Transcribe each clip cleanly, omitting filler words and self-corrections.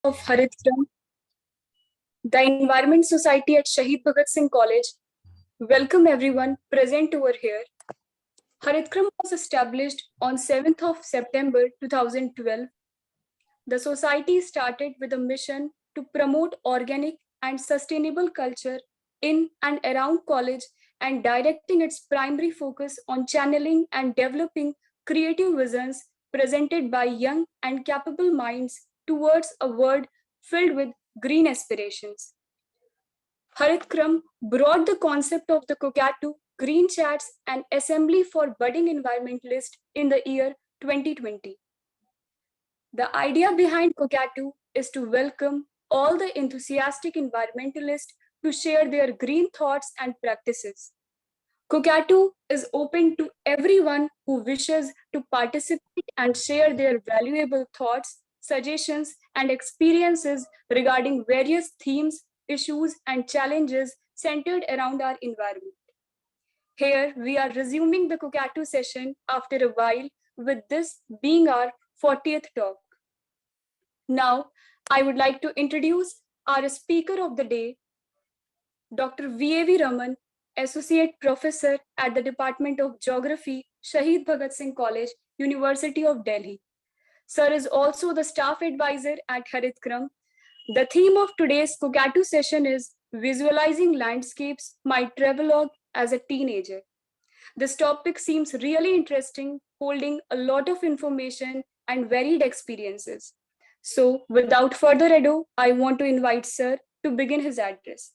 of Haritram, the Environment Society at Shahid Bhagat Singh College. Welcome everyone present over here. Haritram was established on 7th of September 2012. The society started with a mission to promote organic and sustainable culture in and around college and directing its primary focus on channeling and developing creative visions presented by young and capable minds towards a world filled with green aspirations. Haritram brought the concept of the Cockatoo, Green Chats, and Assembly for Budding Environmentalists in the year 2020. The idea behind Cockatoo is to welcome all the enthusiastic environmentalists to share their green thoughts and practices. Cockatoo is open to everyone who wishes to participate and share their valuable thoughts, suggestions, and experiences regarding various themes, issues, and challenges centered around our environment. Here, we are resuming the Cockatoo session after a while, with this being our 40th talk. Now, I would like to introduce our speaker of the day, Dr. V.A.V. Raman, Associate Professor at the Department of Geography, Shahid Bhagat Singh College, University of Delhi. Sir is also the staff advisor at Haritram. The theme of today's Cockatoo session is Visualizing Landscapes, My Travelogue as a Teenager. This topic seems really interesting, holding a lot of information and varied experiences. So, without further ado, I want to invite Sir to begin his address.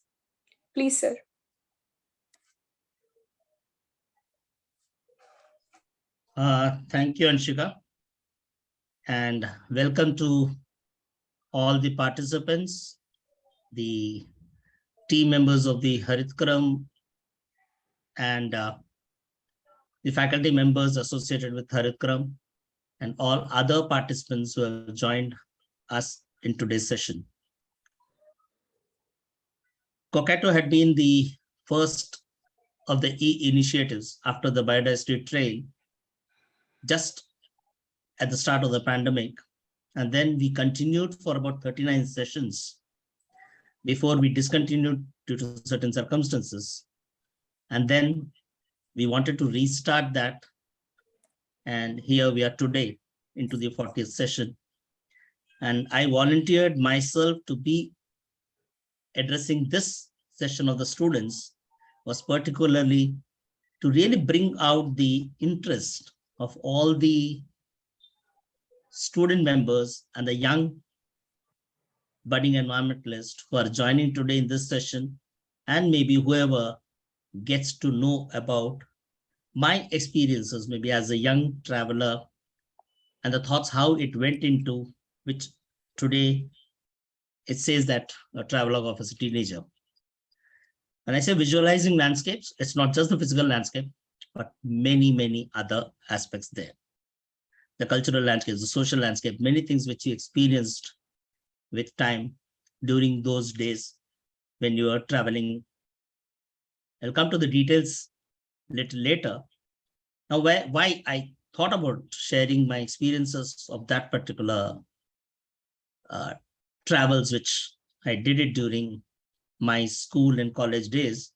Please, sir. Thank you, Anshika, and welcome to all the participants, the team members of the Haritram, and the faculty members associated with Haritram, and all other participants who have joined us in today's session. Cockatoo had been the first of the initiatives after the biodiversity trail just at the start of the pandemic. And then we continued for about 39 sessions before we discontinued due to certain circumstances. And then we wanted to restart that. And here we are today into the 40th session. And I volunteered myself to be addressing this session of the students, was particularly to really bring out the interest of all the student members and the young budding environmentalists who are joining today in this session, and maybe whoever gets to know about my experiences, maybe as a young traveler, and the thoughts how it went into, which today it says that a travelogue of a teenager. When I say visualizing landscapes, it's not just the physical landscape, but many, many other aspects there. The cultural landscape, the social landscape, many things which you experienced with time during those days when you were traveling. I'll come to the details a little later. Now, why I thought about sharing my experiences of that particular travels, which I did it during my school and college days.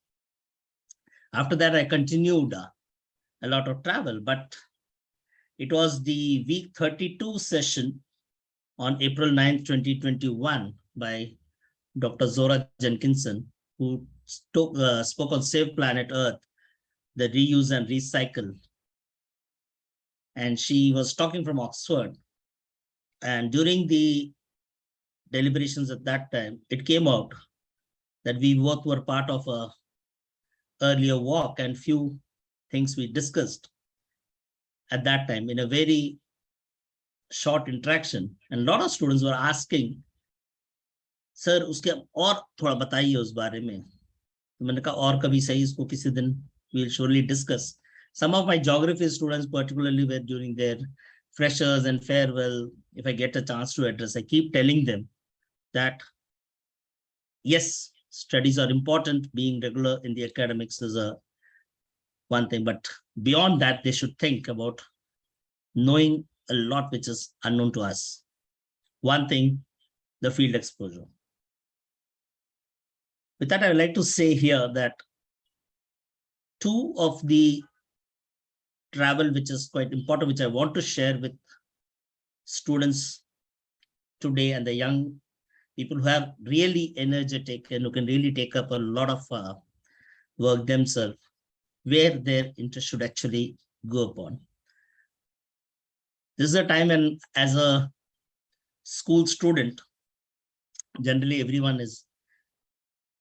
After that, I continued a lot of travel, but it was the week 32 session on April 9th, 2021 by Dr. Zora Jenkinson, who spoke on Save Planet Earth, the reuse and recycle. And she was talking from Oxford. And during the deliberations at that time, it came out that we both were part of a earlier walk, and few things we discussed at that time in a very short interaction. And a lot of students were asking, sir, uske aur thoda bataiye us bare mein. तो मैंने कहा और कभी सही, इसको किसी दिन we'll surely discuss. Some of my geography students particularly were during their freshers and farewell. If I get a chance to address, I keep telling them that yes, studies are important. Being regular in the academics is one thing, but beyond that, they should think about knowing a lot which is unknown to us. One thing the field exposure. With that, I would like to say here that two of the travel, which is quite important, which I want to share with students today and the young people who are really energetic and who can really take up a lot of work themselves, where their interest should actually go upon. This is a time when, as a school student, generally everyone is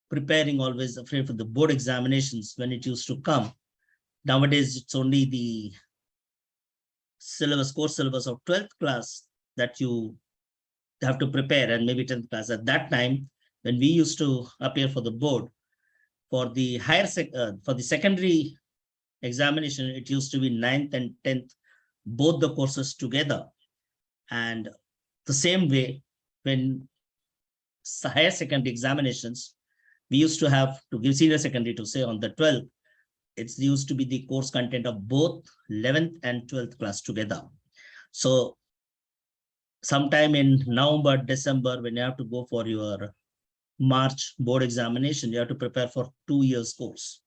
preparing, always afraid for the board examinations when it used to come. Nowadays, it's only the syllabus, course syllabus of 12th class that you have to prepare, and maybe 10th class. At that time, when we used to appear for the board, for the for the secondary examination, it used to be 9th and 10th, both the courses together. And the same way, when higher secondary examinations, we used to have to give senior secondary to say on the 12th, it's used to be the course content of both 11th and 12th class together. So sometime in November, December, when you have to go for your March board examination, you have to prepare for 2 years course.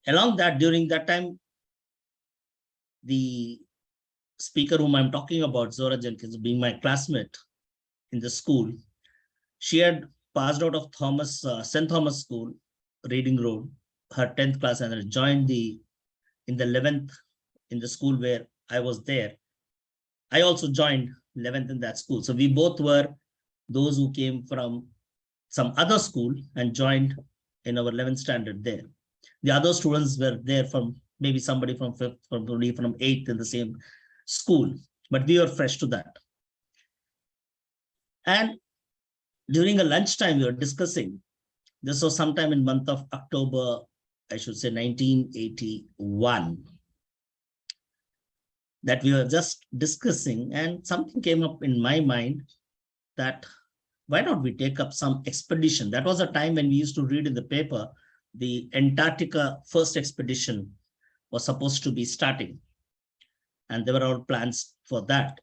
Along that, during that time, the speaker whom I'm talking about, Zora Jenkins, being my classmate in the school, she had passed out of St. Thomas School, Reading Road, her 10th class, and joined in the 11th in the school where I was there. I also joined 11th in that school. So we both were those who came from some other school and joined in our 11th standard there. The other students were there from maybe somebody from 5th, from 8th in the same school, but we were fresh to that. And during a lunchtime, we were discussing, this was sometime in month of October, I should say 1981, that we were just discussing, and something came up in my mind that why not we take up some expedition? That was a time when we used to read in the paper, the Antarctica first expedition was supposed to be starting. And there were all plans for that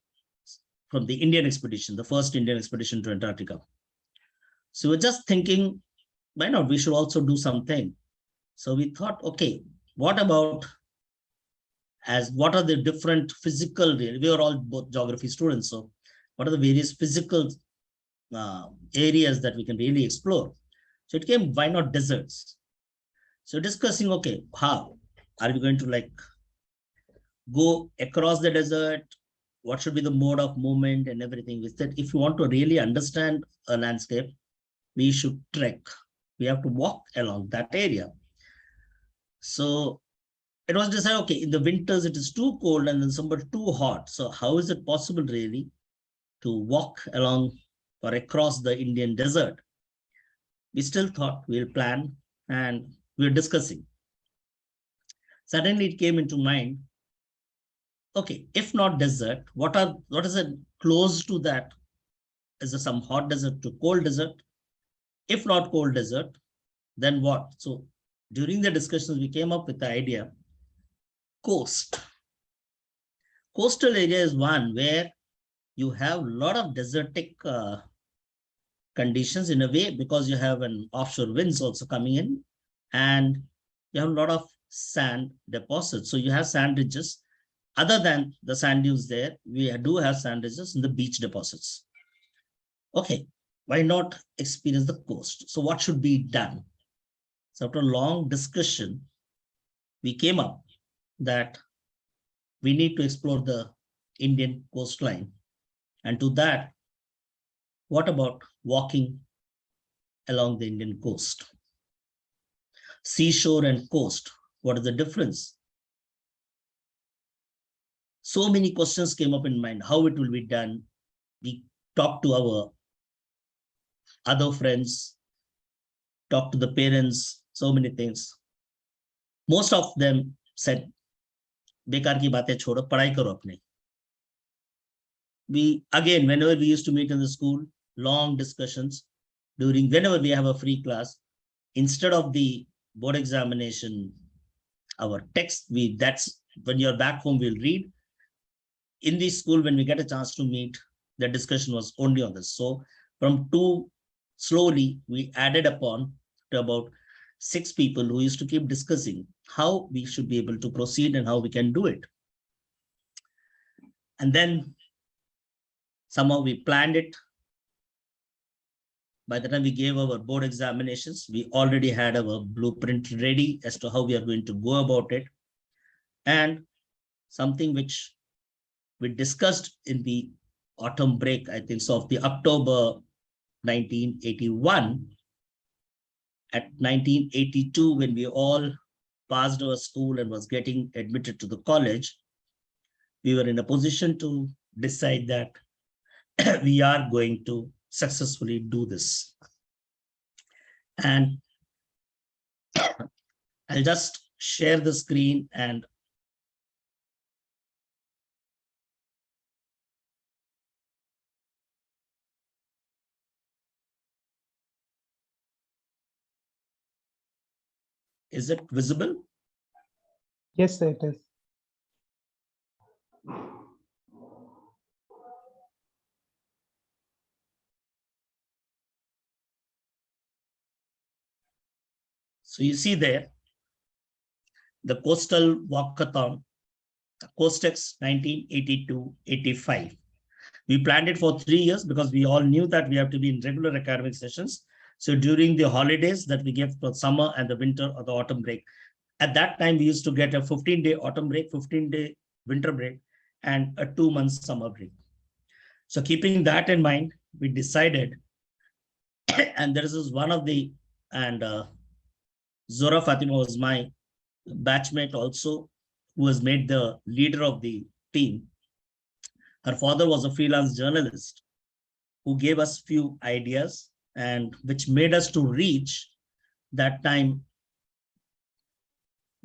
from the Indian expedition, the first Indian expedition to Antarctica. So we're just thinking, why not we should also do something? So we thought, okay, what about what are the different physical, we were all both geography students, so what are the various physical areas that we can really explore? So it came, why not deserts? So discussing, okay, how are we going to go across the desert? What should be the mode of movement and everything? We said, if you want to really understand a landscape, we should trek. We have to walk along that area. So it was decided, okay, in the winters it is too cold and then somewhere too hot. So how is it possible really to walk along or across the Indian desert? We still thought we'll plan, and we were discussing. Suddenly it came into mind, okay, if not desert, what is it close to that? Is there some hot desert to cold desert? If not cold desert, then what? So during the discussions, we came up with the idea, coast. Coastal area is one where you have a lot of desertic conditions in a way, because you have an offshore winds also coming in, and you have a lot of sand deposits. So you have sand ridges. Other than the sand dunes there, we do have sand ridges in the beach deposits. Okay, why not experience the coast? So what should be done? So after a long discussion, we came up that we need to explore the Indian coastline. And to that, what about walking along the Indian coast? Seashore and coast, what is the difference? So many questions came up in mind, how it will be done. We talked to our other friends, talked to the parents, so many things. Most of them said, बेकार की बातें छोड़ो, पढ़ाई करो अपने. We, again, whenever we used to meet in the school, long discussions, whenever we have a free class, instead of the board examination, our text, that's when you're back home, we'll read. In the school, when we get a chance to meet, the discussion was only on this. So from 2, slowly we added upon to about 6 people who used to keep discussing how we should be able to proceed and how we can do it. And then somehow we planned it. By the time we gave our board examinations, we already had our blueprint ready as to how we are going to go about it. And something which we discussed in the autumn break, I think so, of the October 1981. At 1982, when we all passed our school and was getting admitted to the college, we were in a position to decide that we are going to successfully do this. And I'll just share the screen and is it visible? Yes, sir, it is. So you see there, the coastal walkathon, Coastex 1982-85. We planned it for 3 years because we all knew that we have to be in regular academic sessions. So during the holidays that we give for summer and the winter or the autumn break, at that time we used to get a 15-day autumn break, 15-day winter break, and a 2-month summer break. So keeping that in mind, we decided, and there is one of the, and Zora Fatima was my batchmate also, who was made the leader of the team. Her father was a freelance journalist who gave us few ideas and which made us to reach that time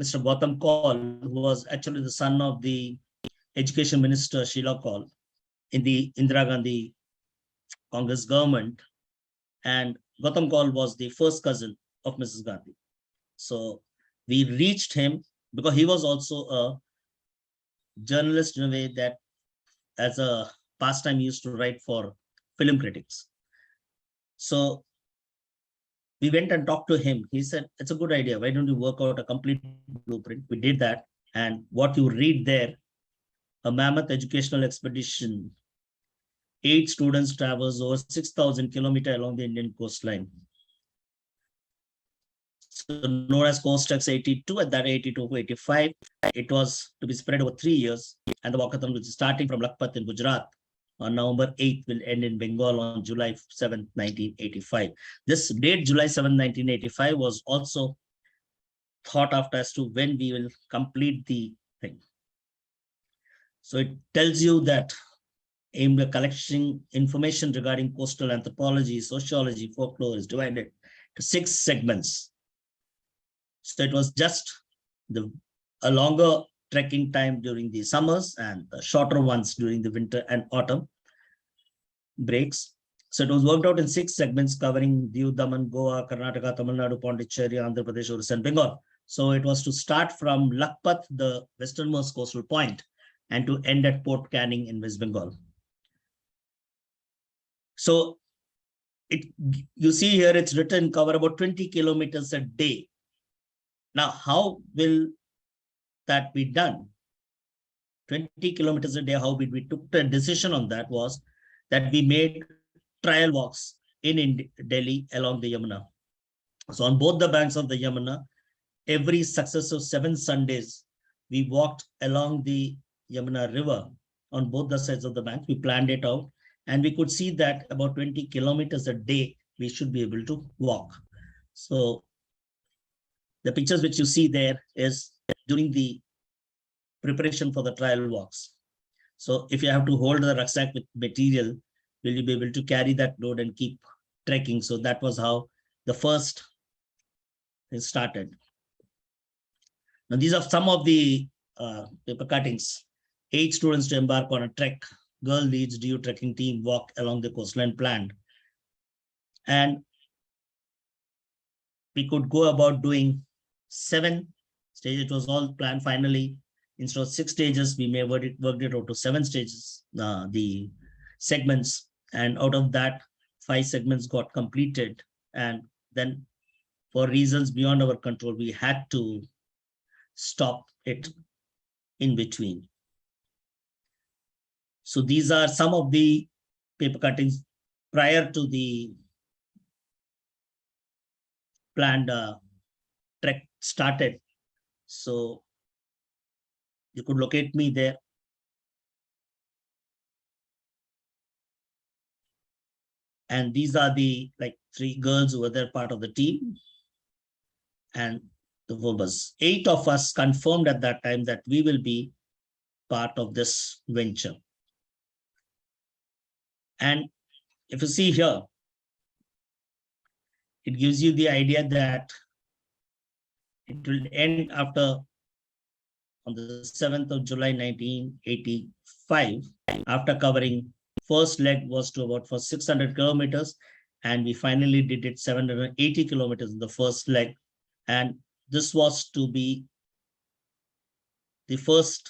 Mr. Gautam Kaul, who was actually the son of the education minister Sheila Kaul in the Indira Gandhi Congress government. And Gautam Kaul was the first cousin of Mrs. Gandhi. So we reached him because he was also a journalist in a way that as a pastime he used to write for film critics. So we went and talked to him. He said, it's a good idea. Why don't you work out a complete blueprint? We did that. And what you read there, a mammoth educational expedition, 8 students traverse over 6,000 kilometers along the Indian coastline. So known as Coastex 82, at that 82 to 85, it was to be spread over 3 years. And the walkathon, which is starting from Lakhpat in Gujarat on November 8th, will end in Bengal on July 7th, 1985. This date, July 7th, 1985, was also thought after as to when we will complete the thing. So it tells you that aimed at collecting information regarding coastal anthropology, sociology, folklore is divided to 6 segments. So it was just a longer trekking time during the summers and the shorter ones during the winter and autumn breaks. So it was worked out in 6 segments covering Diu, Daman, Goa, Karnataka, Tamil Nadu, Pondicherry, Andhra Pradesh, Orissa, and Bengal. So it was to start from Lakhpat, the westernmost coastal point, and to end at Port Canning in West Bengal. So you see here, it's written cover about 20 kilometers a day. Now, how will that be done? 20 kilometers a day, how we took the decision on that was that we made trial walks in Delhi along the Yamuna. So on both the banks of the Yamuna, every successive 7 Sundays, we walked along the Yamuna River on both the sides of the bank. We planned it out and we could see that about 20 kilometers a day, we should be able to walk. So the pictures which you see there is during the preparation for the trial walks. So if you have to hold the rucksack with material, will you be able to carry that load and keep trekking? So that was how the first is started. Now these are some of the paper cuttings. 8 students to embark on a trek. Girl leads DU trekking team walk along the coastline planned. And we could go about doing 7 stages. It was all planned. Finally, instead of 6 stages, we may worked it out to 7 stages. The segments, and out of that, 5 segments got completed. And then for reasons beyond our control, we had to stop it in between. So these are some of the paper cuttings prior to the planned trek started. So you could locate me there. And these are the 3 girls who were there, part of the team. And the 4 of us, 8 of us confirmed at that time that we will be part of this venture. And if you see here, it gives you the idea that it will end after on the 7th of July 1985, after covering first leg was to about for 600 kilometers, and we finally did it 780 kilometers in the first leg. And this was to be the first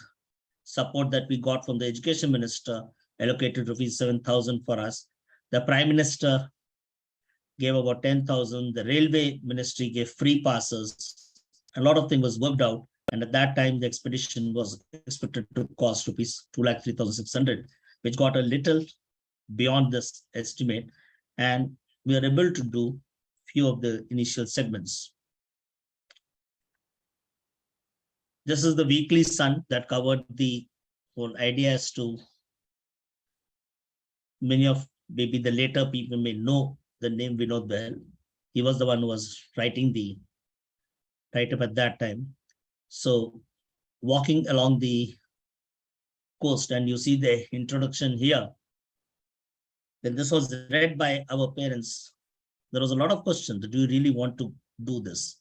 support that we got from the education minister, allocated rupees 7,000 for us. The prime minister gave about 10,000. The railway ministry gave free passes. A lot of things was worked out. And at that time, the expedition was expected to cost rupees 2,03,600, which got a little beyond this estimate. And we are able to do few of the initial segments. This is the weekly Sun that covered the whole idea as to many of maybe the later people may know the name Vinod Behl. He was the one who was writing the write-up at that time. So walking along the coast, and you see the introduction here. When this was read by our parents, there was a lot of questions. Do you really want to do this?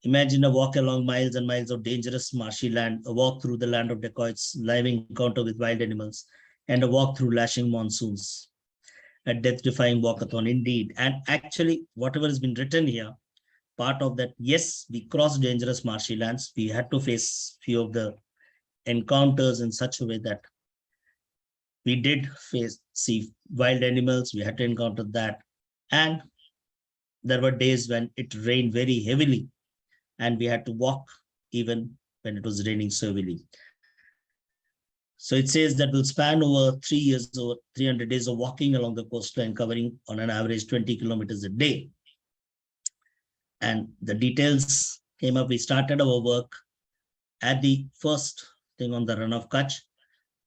Imagine a walk along miles and miles of dangerous marshy land, a walk through the land of dacoits, live encounter with wild animals, and a walk through lashing monsoons. A death-defying walkathon indeed. And actually, whatever has been written here, part of that, yes, we crossed dangerous marshy lands. We had to face few of the encounters in such a way that we did see wild animals. We had to encounter that. And there were days when it rained very heavily, and we had to walk even when it was raining so heavily. So it says that we'll span over 3 years, over 300 days of walking along the coastline, covering on an average 20 kilometers a day. And the details came up. We started our work at the first thing on the Run of Kutch.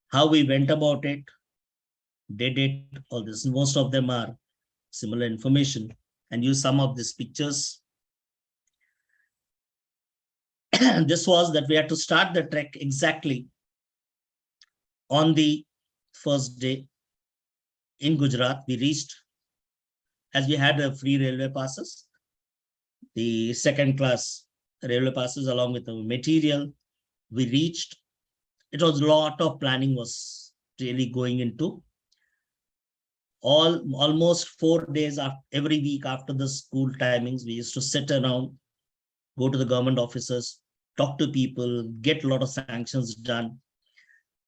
How we went about it, did it, all this. Most of them are similar information, and use some of these pictures. This was that we had to start the trek exactly on the first day in Gujarat. We reached, as we had a free railway passes, the second class railway passes along with the material. We reached. It was a lot of planning was really going into. Almost 4 days after, every week after the school timings, we used to sit around, go to the government offices, talk to people, get a lot of sanctions done.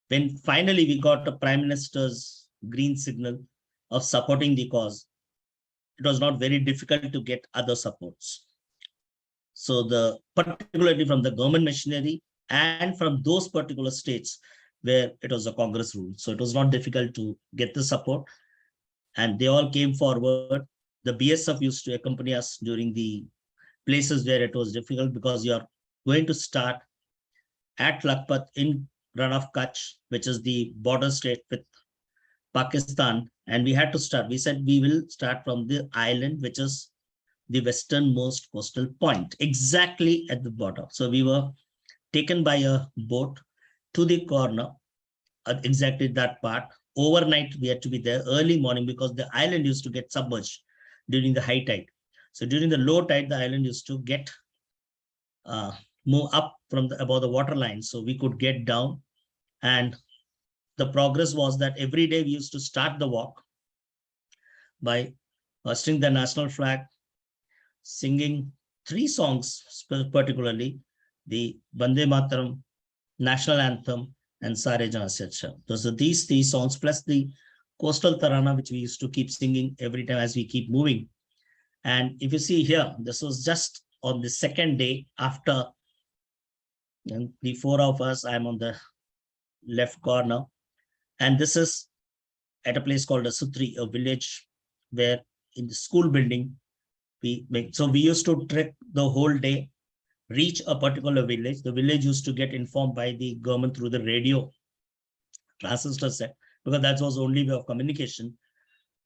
When finally we got the Prime Minister's green signal of supporting the cause, it was not very difficult to get other supports. So particularly from the government machinery and from those particular states where it was a Congress rule. So it was not difficult to get the support, and they all came forward. The BSF used to accompany us during the places where it was difficult, because you are going to start at Lakhpat in Run of Kutch, which is the border state with Pakistan. And we had to start. We said we will start from the island, which is the westernmost coastal point, exactly at the border. So we were taken by a boat to the corner, exactly that part. Overnight, we had to be there early morning, because the island used to get submerged during the high tide. So during the low tide, the island used to get move up from above the water line, so we could get down. And the progress was that every day we used to start the walk by hoisting the national flag, singing 3 songs, particularly the Vande Mataram, national anthem, and Sare Jahan Se Acha. Those are these three songs plus the coastal tarana, which we used to keep singing every time as we keep moving. And if you see here, this was just on the second day after, and the four of us, I'm on the left corner. And this is at a place called a Sutri, a village where in the school building, so we used to trek the whole day, reach a particular village. The village used to get informed by the government through the radio transistor set, because that was the only way of communication.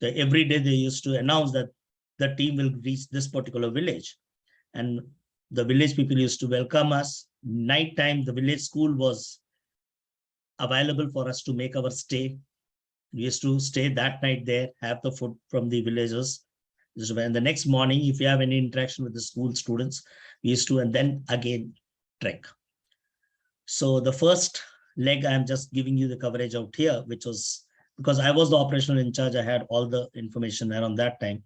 Every day they used to announce that the team will reach this particular village. And the village people used to welcome us. Nighttime, the village school was available for us to make our stay. We used to stay that night there, have the food from the villagers. And the next morning, if you have any interaction with the school students, we used to, and then again trek. So the first leg, I'm just giving you the coverage out here, which was because I was the operational in charge. I had all the information around that time.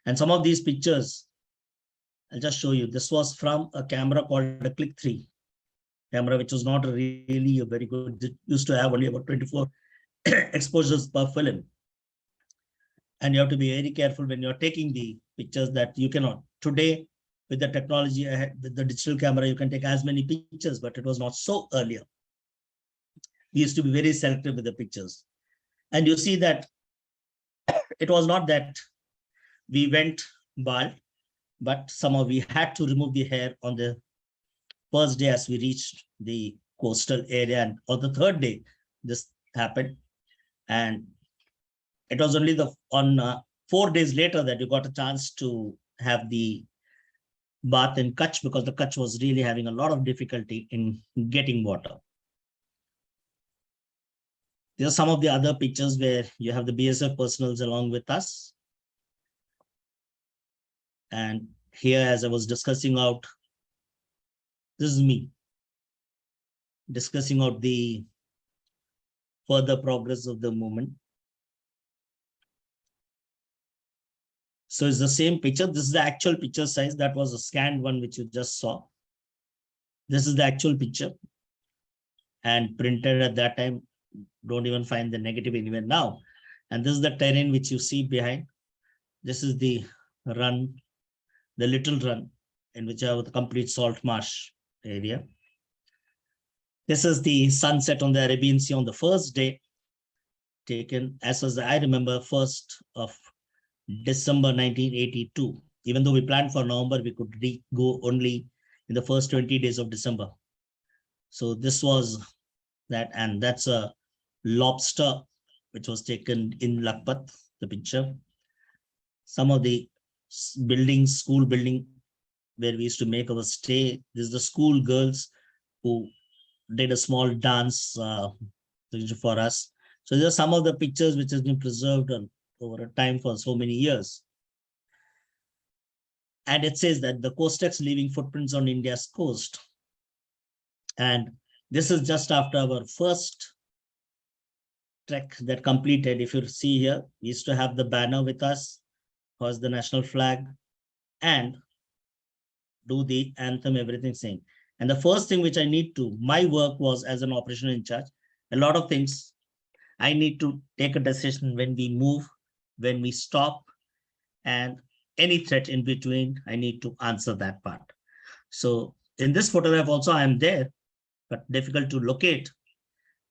And some of these pictures, I'll just show you. This was from a camera called a Click 3 camera, which was not really a very good. It used to have only about 24 exposures per film. And you have to be very careful when you're taking the pictures that you cannot. Today, with the technology ahead, with the digital camera, you can take as many pictures, but it was not so earlier. We used to be very selective with the pictures. And you see that it was not that we went bald, but somehow we had to remove the hair on the first day as we reached the coastal area. And on the third day, this happened. And it was only on 4 days later that you got a chance to have the bath in Kutch, because the Kutch was really having a lot of difficulty in getting water. These are some of the other pictures where you have the BSF personals along with us. And here, as I was discussing out, this is me discussing out the further progress of the movement. So it's the same picture. This is the actual picture size. That was a scanned one, which you just saw. This is the actual picture. And printed at that time, don't even find the negative anywhere now. And this is the terrain which you see behind. This is the run, the little run, in which I have the complete salt marsh area. This is the sunset on the Arabian Sea on the first day, taken, as was I remember, 1st of December 1982. Even though we planned for November, we could go only in the first 20 days of December. So this was that, and that's a lobster which was taken in Lakpat, the picture. Some of the buildings, school building, where we used to make our stay. This is the school girls who did a small dance for us. So these are some of the pictures which has been preserved over a time for so many years. And it says that the Coastex leaving footprints on India's coast. And this is just after our first trek that completed. If you see here, we used to have the banner with us, was the national flag, and do the anthem, everything same. And the first thing which I need to, my work was as an operational in charge, a lot of things I need to take a decision when we move, when we stop, and any threat in between, I need to answer that part. So in this photograph also, I am there, but difficult to locate,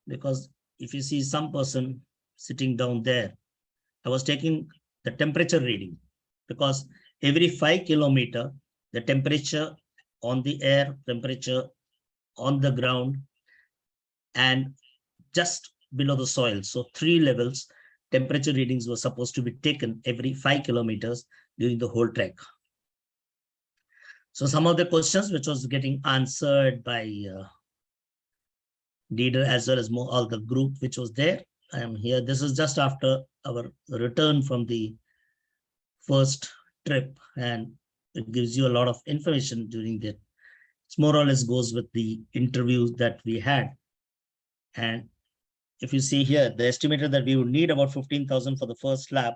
because if you see some person sitting down there, I was taking the temperature reading, because every 5 kilometers, the temperature on the air, temperature on the ground, and just below the soil. So 3 levels, temperature readings were supposed to be taken every 5 kilometers during the whole trek. So some of the questions which was getting answered by leader as well as all the group which was there. I am here. This is just after our return from the first trip, and it gives you a lot of information during that. It's more or less goes with the interviews that we had. And if you see here, the estimated that we would need about 15,000 for the first lab.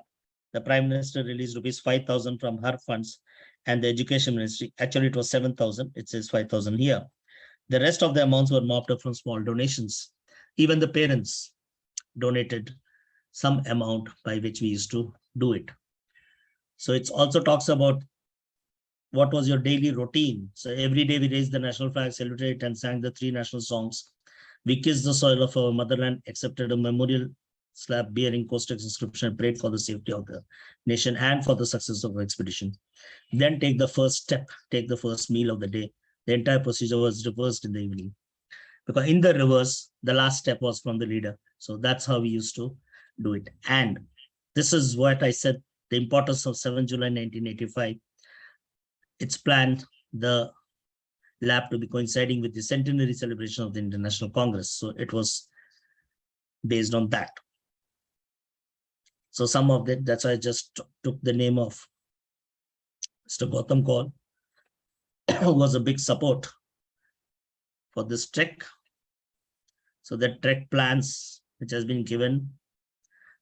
The Prime Minister released rupees 5,000 from her funds, and the Education Ministry, actually it was 7,000, it says 5,000 here. The rest of the amounts were mopped up from small donations. Even the parents donated some amount by which we used to do it. So it also talks about what was your daily routine. So every day we raised the national flag, celebrated and sang the 3 national songs. We kissed the soil of our motherland, accepted a memorial slab bearing Costex inscription, and prayed for the safety of the nation and for the success of the expedition. Then take the first step, take the first meal of the day. The entire procedure was reversed in the evening. Because in the reverse, the last step was from the leader. So that's how we used to do it. And this is what I said, the importance of 7 July 1985. It's planned the lab to be coinciding with the centenary celebration of the International Congress. So it was based on that. So some of that, that's why I just took the name of Mr. Gautam Kaul, who was a big support for this trek. So the trek plans, which has been given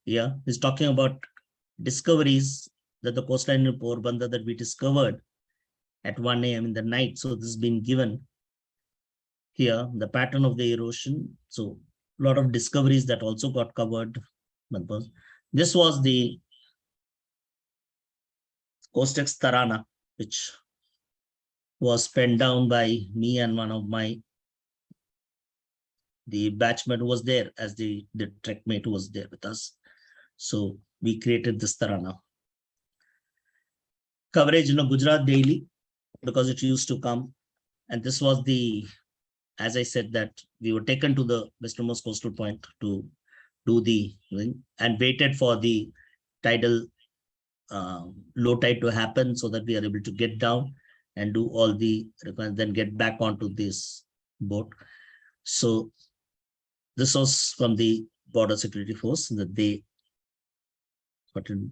here, is talking about discoveries that the coastline in Porbandar that we discovered at 1 a.m. in the night. So this has been given here, the pattern of the erosion. So a lot of discoveries that also got covered. This was the Costex Tarana, which was penned down by me and one of the batchman who was there as the trek mate who was there with us. So we created this Tarana. Coverage in Gujarat Daily, because it used to come. And this was the, as I said, that we were taken to the westernmost coastal point to do the thing and waited for the tidal low tide to happen so that we are able to get down and do all the requirements, then get back onto this boat. So this was from the Border Security Force that they got in.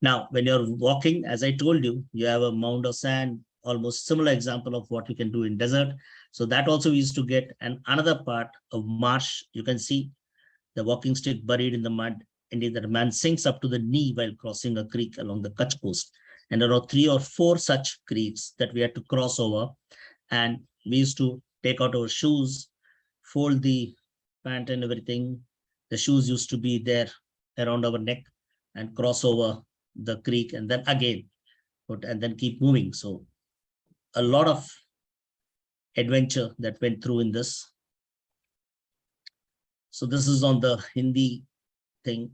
Now, when you're walking, as I told you, you have a mound of sand, almost similar example of what you can do in desert. So that also we used to get. And another part of marsh, you can see the walking stick buried in the mud, and that a man sinks up to the knee while crossing a creek along the Kutch coast. And there are 3 or 4 such creeks that we had to cross over. And we used to take out our shoes, fold the pant and everything. The shoes used to be there around our neck and cross over the creek and then again, and then keep moving. So a lot of adventure that went through in this. So this is on the Hindi thing.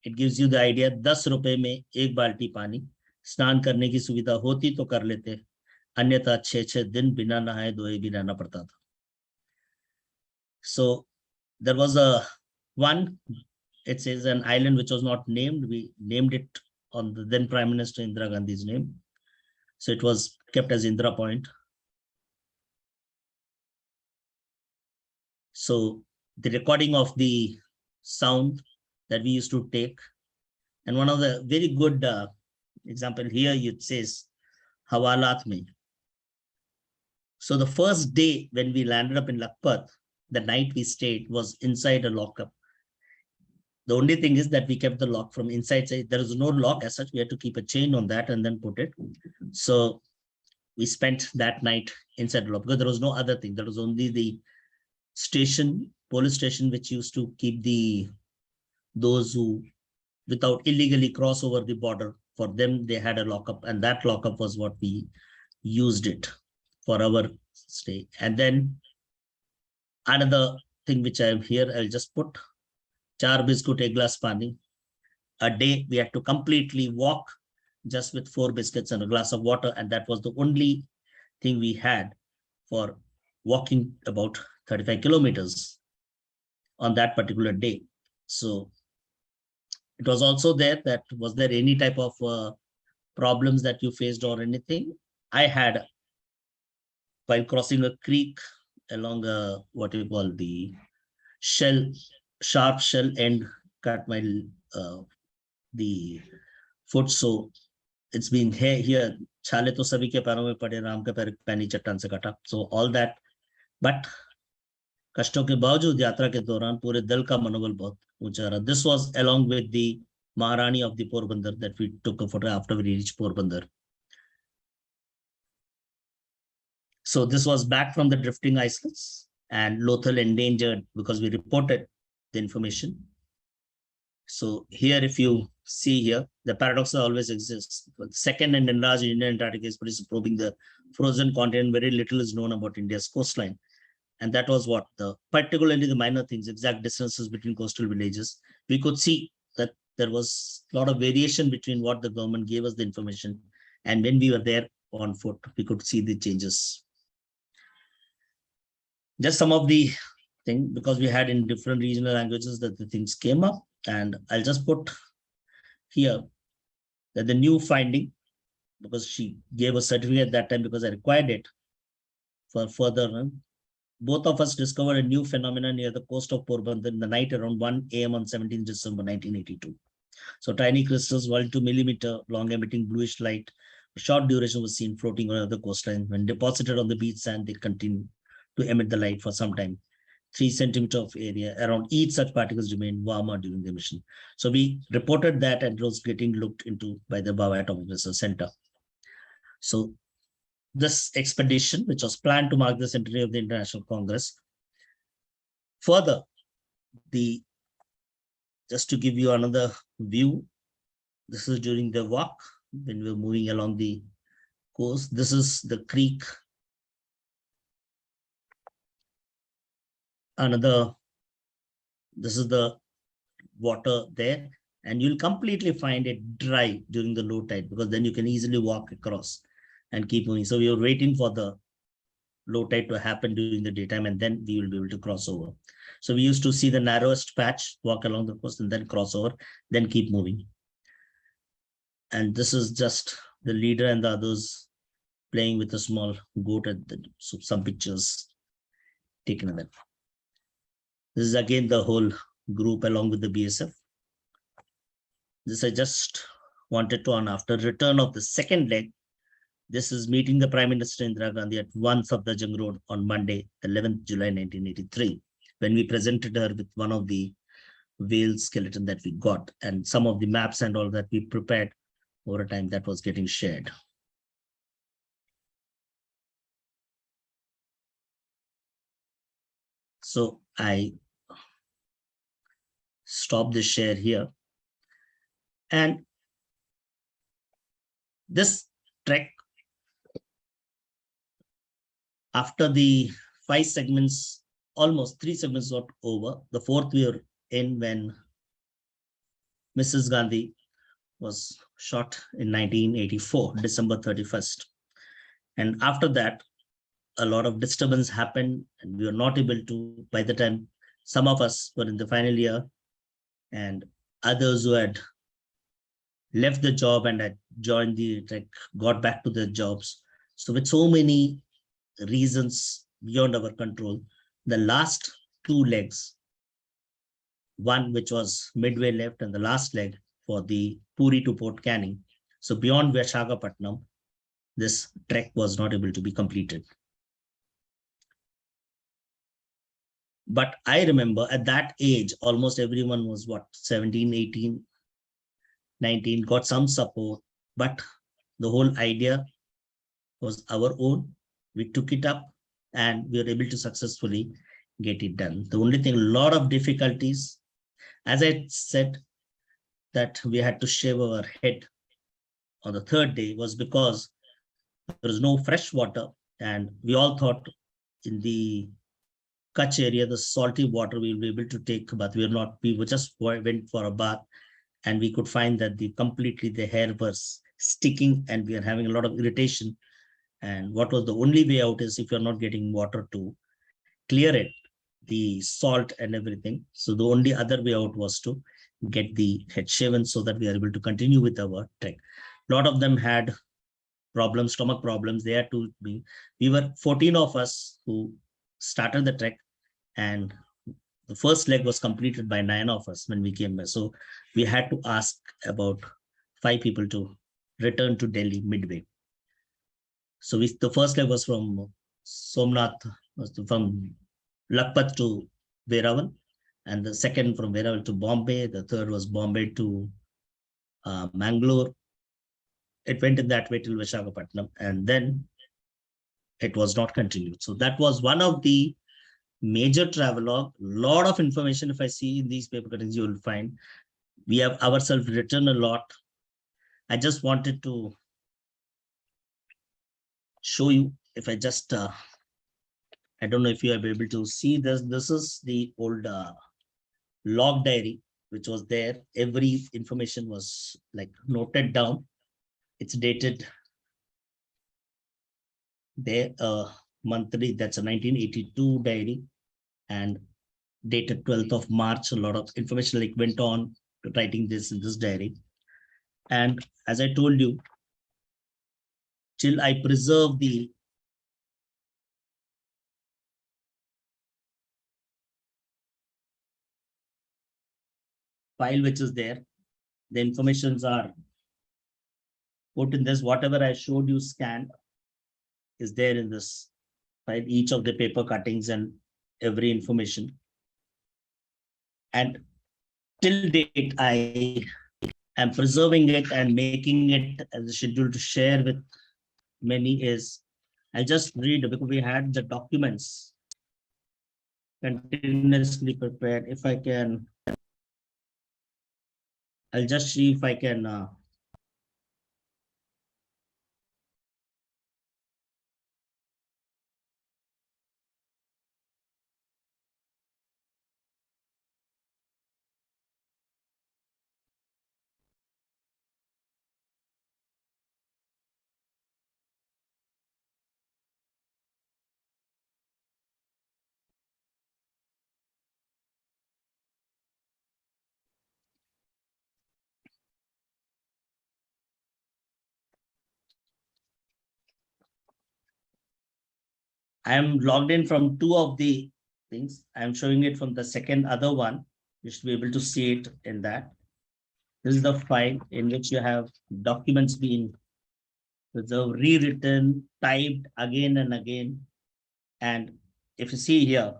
It gives you the idea, 10 रुपए में 1 बाल्टी पानी, स्नान करने की सुविधा होती तो कर लेते, अन्यथा 6 दिन बिना नहाए धोए भी रहना पड़ता था. So there was a one, it says an island which was not named. We named it on the then Prime Minister Indira Gandhi's name. So it was kept as Indira Point. So the recording of the sound that we used to take, and one of the very good example here, it says Hawalat mein. So the first day when we landed up in Lakpat, the night we stayed was inside a lockup. The only thing is that we kept the lock from inside. There is no lock as such. We had to keep a chain on that and then put it. So we spent that night inside the lock because there was no other thing. There was only the station, police station, which used to keep those who without illegally cross over the border. For them, they had a lockup, and that lockup was what we used it for our stay. And then another thing which I am here, I'll just put 4 biscuit, 1 glass pani. A day we had to completely walk just with 4 biscuits and a glass of water, and that was the only thing we had for walking about 35 kilometers on that particular day. So it was also there that, was there any type of problems that you faced or anything? I had, while crossing a creek along what you call the sharp shell end, cut my the foot. So it's been here. Chale to sabhi ke पैरों में पड़े, राम के पैर पैनी चट्टान से कटा. So all that, but कष्टों के बावजूद यात्रा के दौरान पूरे दल का मनोबल बहुत ऊंचा रहा. This was along with the Maharani of the Porbandar that we took a photo after we reached Porbandar. So this was back from the drifting islets and Lothal endangered because we reported the information. So here, if you see here, the paradox always exists. The second and enlarged Indian Antarctica is probing the frozen continent. Very little is known about India's coastline. And that was what particularly the minor things, exact distances between coastal villages. We could see that there was a lot of variation between what the government gave us the information. And when we were there on foot, we could see the changes. Just some of the things, because we had in different regional languages that the things came up. And I'll just put here that the new finding, because she gave a certificate at that time because I required it for further. Both of us discovered a new phenomenon near the coast of Porbandar in the night around 1 a.m. on 17 December 1982. So tiny crystals, 1 to 2 millimeter long, emitting bluish light. A short duration was seen floating over the coastline. When deposited on the beach sand, they continued to emit the light for some time. 3 centimeters of area around each such particles remained warmer during the emission. So we reported that and it was getting looked into by the Bava Atomic Research Center. So this expedition, which was planned to mark the centenary of the International Congress. Further, just to give you another view, this is during the walk when we were moving along the coast. This is the creek. This is the water there, and you'll completely find it dry during the low tide because then you can easily walk across and keep moving. So we were waiting for the low tide to happen during the daytime, and then we will be able to cross over. So we used to see the narrowest patch, walk along the coast and then cross over, then keep moving. And this is just the leader and the others playing with a small goat at so some pictures taken of them. This is again the whole group along with the BSF. This I just wanted to on after return of the second leg. This is meeting the Prime Minister Indira Gandhi at 1 Safdarjung Road on Monday, 11th July 1983, when we presented her with one of the whale skeleton that we got and some of the maps and all that we prepared over a time that was getting shared. So I stop the share here. And this trek, after the 5 segments, almost 3 segments got over. The 4th we were in when Mrs. Gandhi was shot in 1984, December 31st. And after that, a lot of disturbance happened and we were not able to, by the time some of us were in the final year and others who had left the job and had joined the trek, got back to their jobs. So with so many reasons beyond our control, the last 2 legs, one which was midway left and the last leg for the Puri to Port Canning. So beyond Visakhapatnam, this trek was not able to be completed. But I remember at that age, almost everyone was what, 17, 18, 19, got some support, but the whole idea was our own. We took it up and we were able to successfully get it done. The only thing, a lot of difficulties, as I said, that we had to shave our head on the 3rd day was because there was no fresh water and we all thought in the Kutch area, the salty water we will be able to take, but we were not, we just went for a bath and we could find that the hair was sticking and we are having a lot of irritation. And what was the only way out is if you're not getting water to clear it, the salt and everything. So the only other way out was to get the head shaven so that we are able to continue with our trek. A lot of them had problems, stomach problems. They had to be, we were 14 of us who started the trek and the first leg was completed by 9 of us when we came back. So we had to ask about 5 people to return to Delhi midway. So the first leg was from Somnath, from Lakpat to Veravan, and the second from Veravan to Bombay. The third was Bombay to Mangalore. It went in that way till Visakhapatnam, and then it was not continued. So that was one of the major travelogue. Lot of information, if I see in these paper cuttings, you will find we have ourselves written a lot. I just wanted to show you, if I just, I don't know if you are able to see this. This is the old log diary, which was there. Every information was like noted down. It's dated there, monthly, that's a 1982 diary, and dated 12th of March. A lot of information like went on to writing this in this diary. And as I told you, till I preserve the file which is there, the informations are put in this. Whatever I showed you scanned is there in this file, each of the paper cuttings and every information. And till date, I am preserving it and making it as a schedule to share with many. Is I'll just read, because we had the documents continuously prepared. If I can, I'll just see if I can I am logged in from two of the things. I'm showing it from the second other one. You should be able to see it in that. This is the file in which you have documents being preserved, rewritten, typed again and again. And if you see here,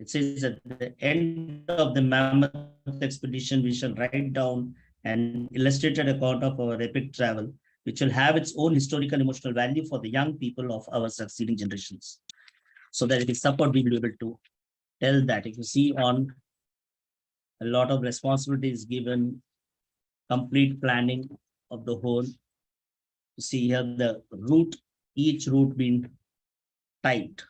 it says at the end of the Mammoth expedition, we shall write down an illustrated account of our epic travel, which will have its own historical emotional value for the young people of our succeeding generations. So that it is support, we will be able to tell that. If you see on a lot of responsibilities given, complete planning of the whole. You see here the route, each route being typed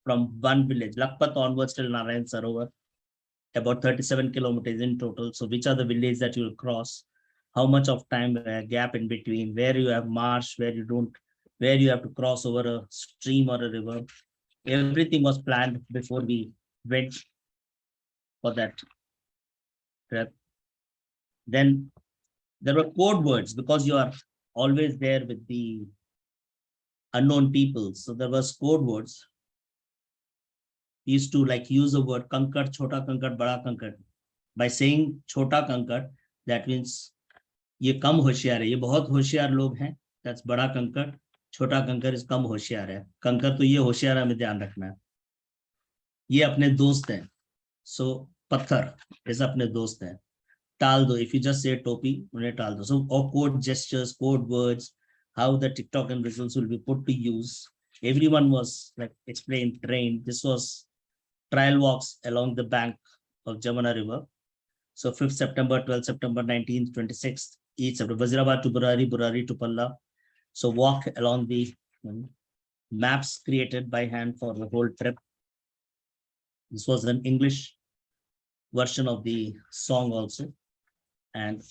from one village, Lakpat onwards till Narayan Sarovar, about 37 kilometers in total. So which are the villages that you will cross? How much of time gap in between, where you have marsh, where you don't, where you have to cross over a stream or a river. Everything was planned before we went for that trip. Then there were code words, because you are always there with the unknown people. So there was code words. We used to like use the word kankad, chota kankad, bada kankad. By saying chota kankad, that means ये कम होशियार है, ये बहुत होशियार लोग हैं. That's बड़ा कंकड़. छोटा कंकड़ is कम होशियार है. कंकड़ तो ये होशियार है, हमें ध्यान रखना है. ये अपने दोस्त हैं. So पत्थर is अपने दोस्त हैं. टाल दो, if you just say topi, उन्हें टाल दो. So all code gestures, code words, how the TikTok and visuals will be put to use. Everyone was like explained, trained. This was trial walks along the bank of Jamuna River. So 5th September, 12th September, 19th, 26th, each September, Wazirabad to Burari, Burari to Palla. So walk along the maps created by hand for the whole trip. This was an English version of the song also. And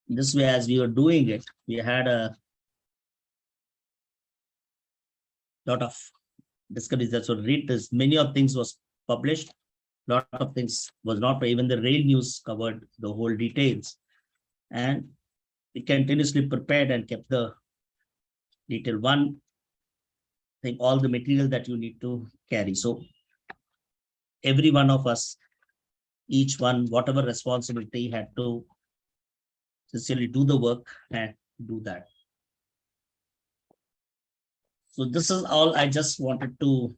this way, as we were doing it, we had a lot of discoveries that were read this. Many of things was published. A lot of things was not, even the rail news covered the whole details. And we continuously prepared and kept the detail. One thing, all the material that you need to carry. So every one of us, each one, whatever responsibility, had to sincerely do the work and do that. So this is all I just wanted to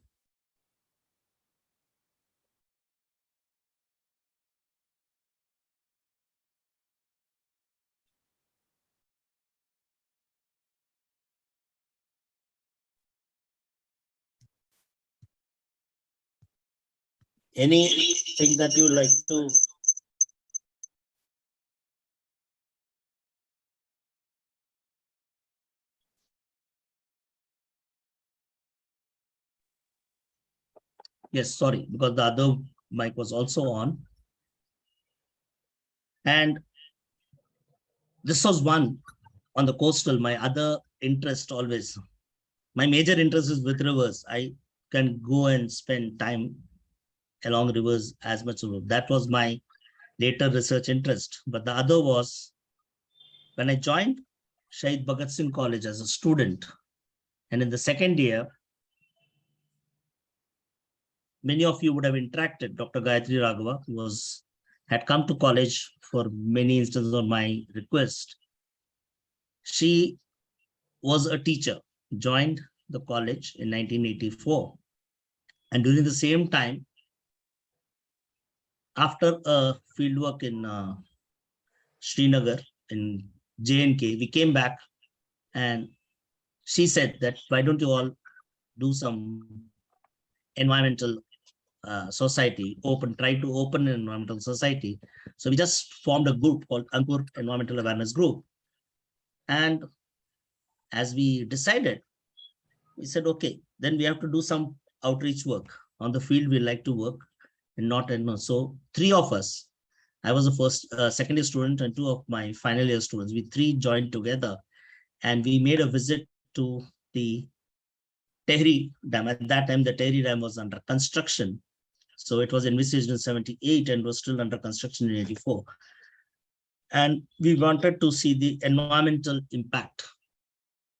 Anything that you like to? Yes, sorry, because the other mic was also on. And this was one on the coastal. My other interest always, my major interest is with rivers. I can go and spend time along rivers as much as that was my later research interest. But the other was when I joined Shahid Bhagat Singh College as a student. And in the second year, many of you would have interacted. Dr. Gayatri Raghava had come to college for many instances on my request. She was a teacher, joined the college in 1984. And during the same time, after a fieldwork in Srinagar, in J&K, we came back and she said that, why don't you all do some environmental society, try to open an environmental society. So we just formed a group called Ankur Environmental Awareness Group. And as we decided, we said, okay, then we have to do some outreach work. On the field, we like to work and not. So three of us, I was the first, second year student and two of my final year students, we three joined together and we made a visit to the Tehri Dam. At that time, the Tehri Dam was under construction. So it was envisaged in 78 and was still under construction in 84. And we wanted to see the environmental impact.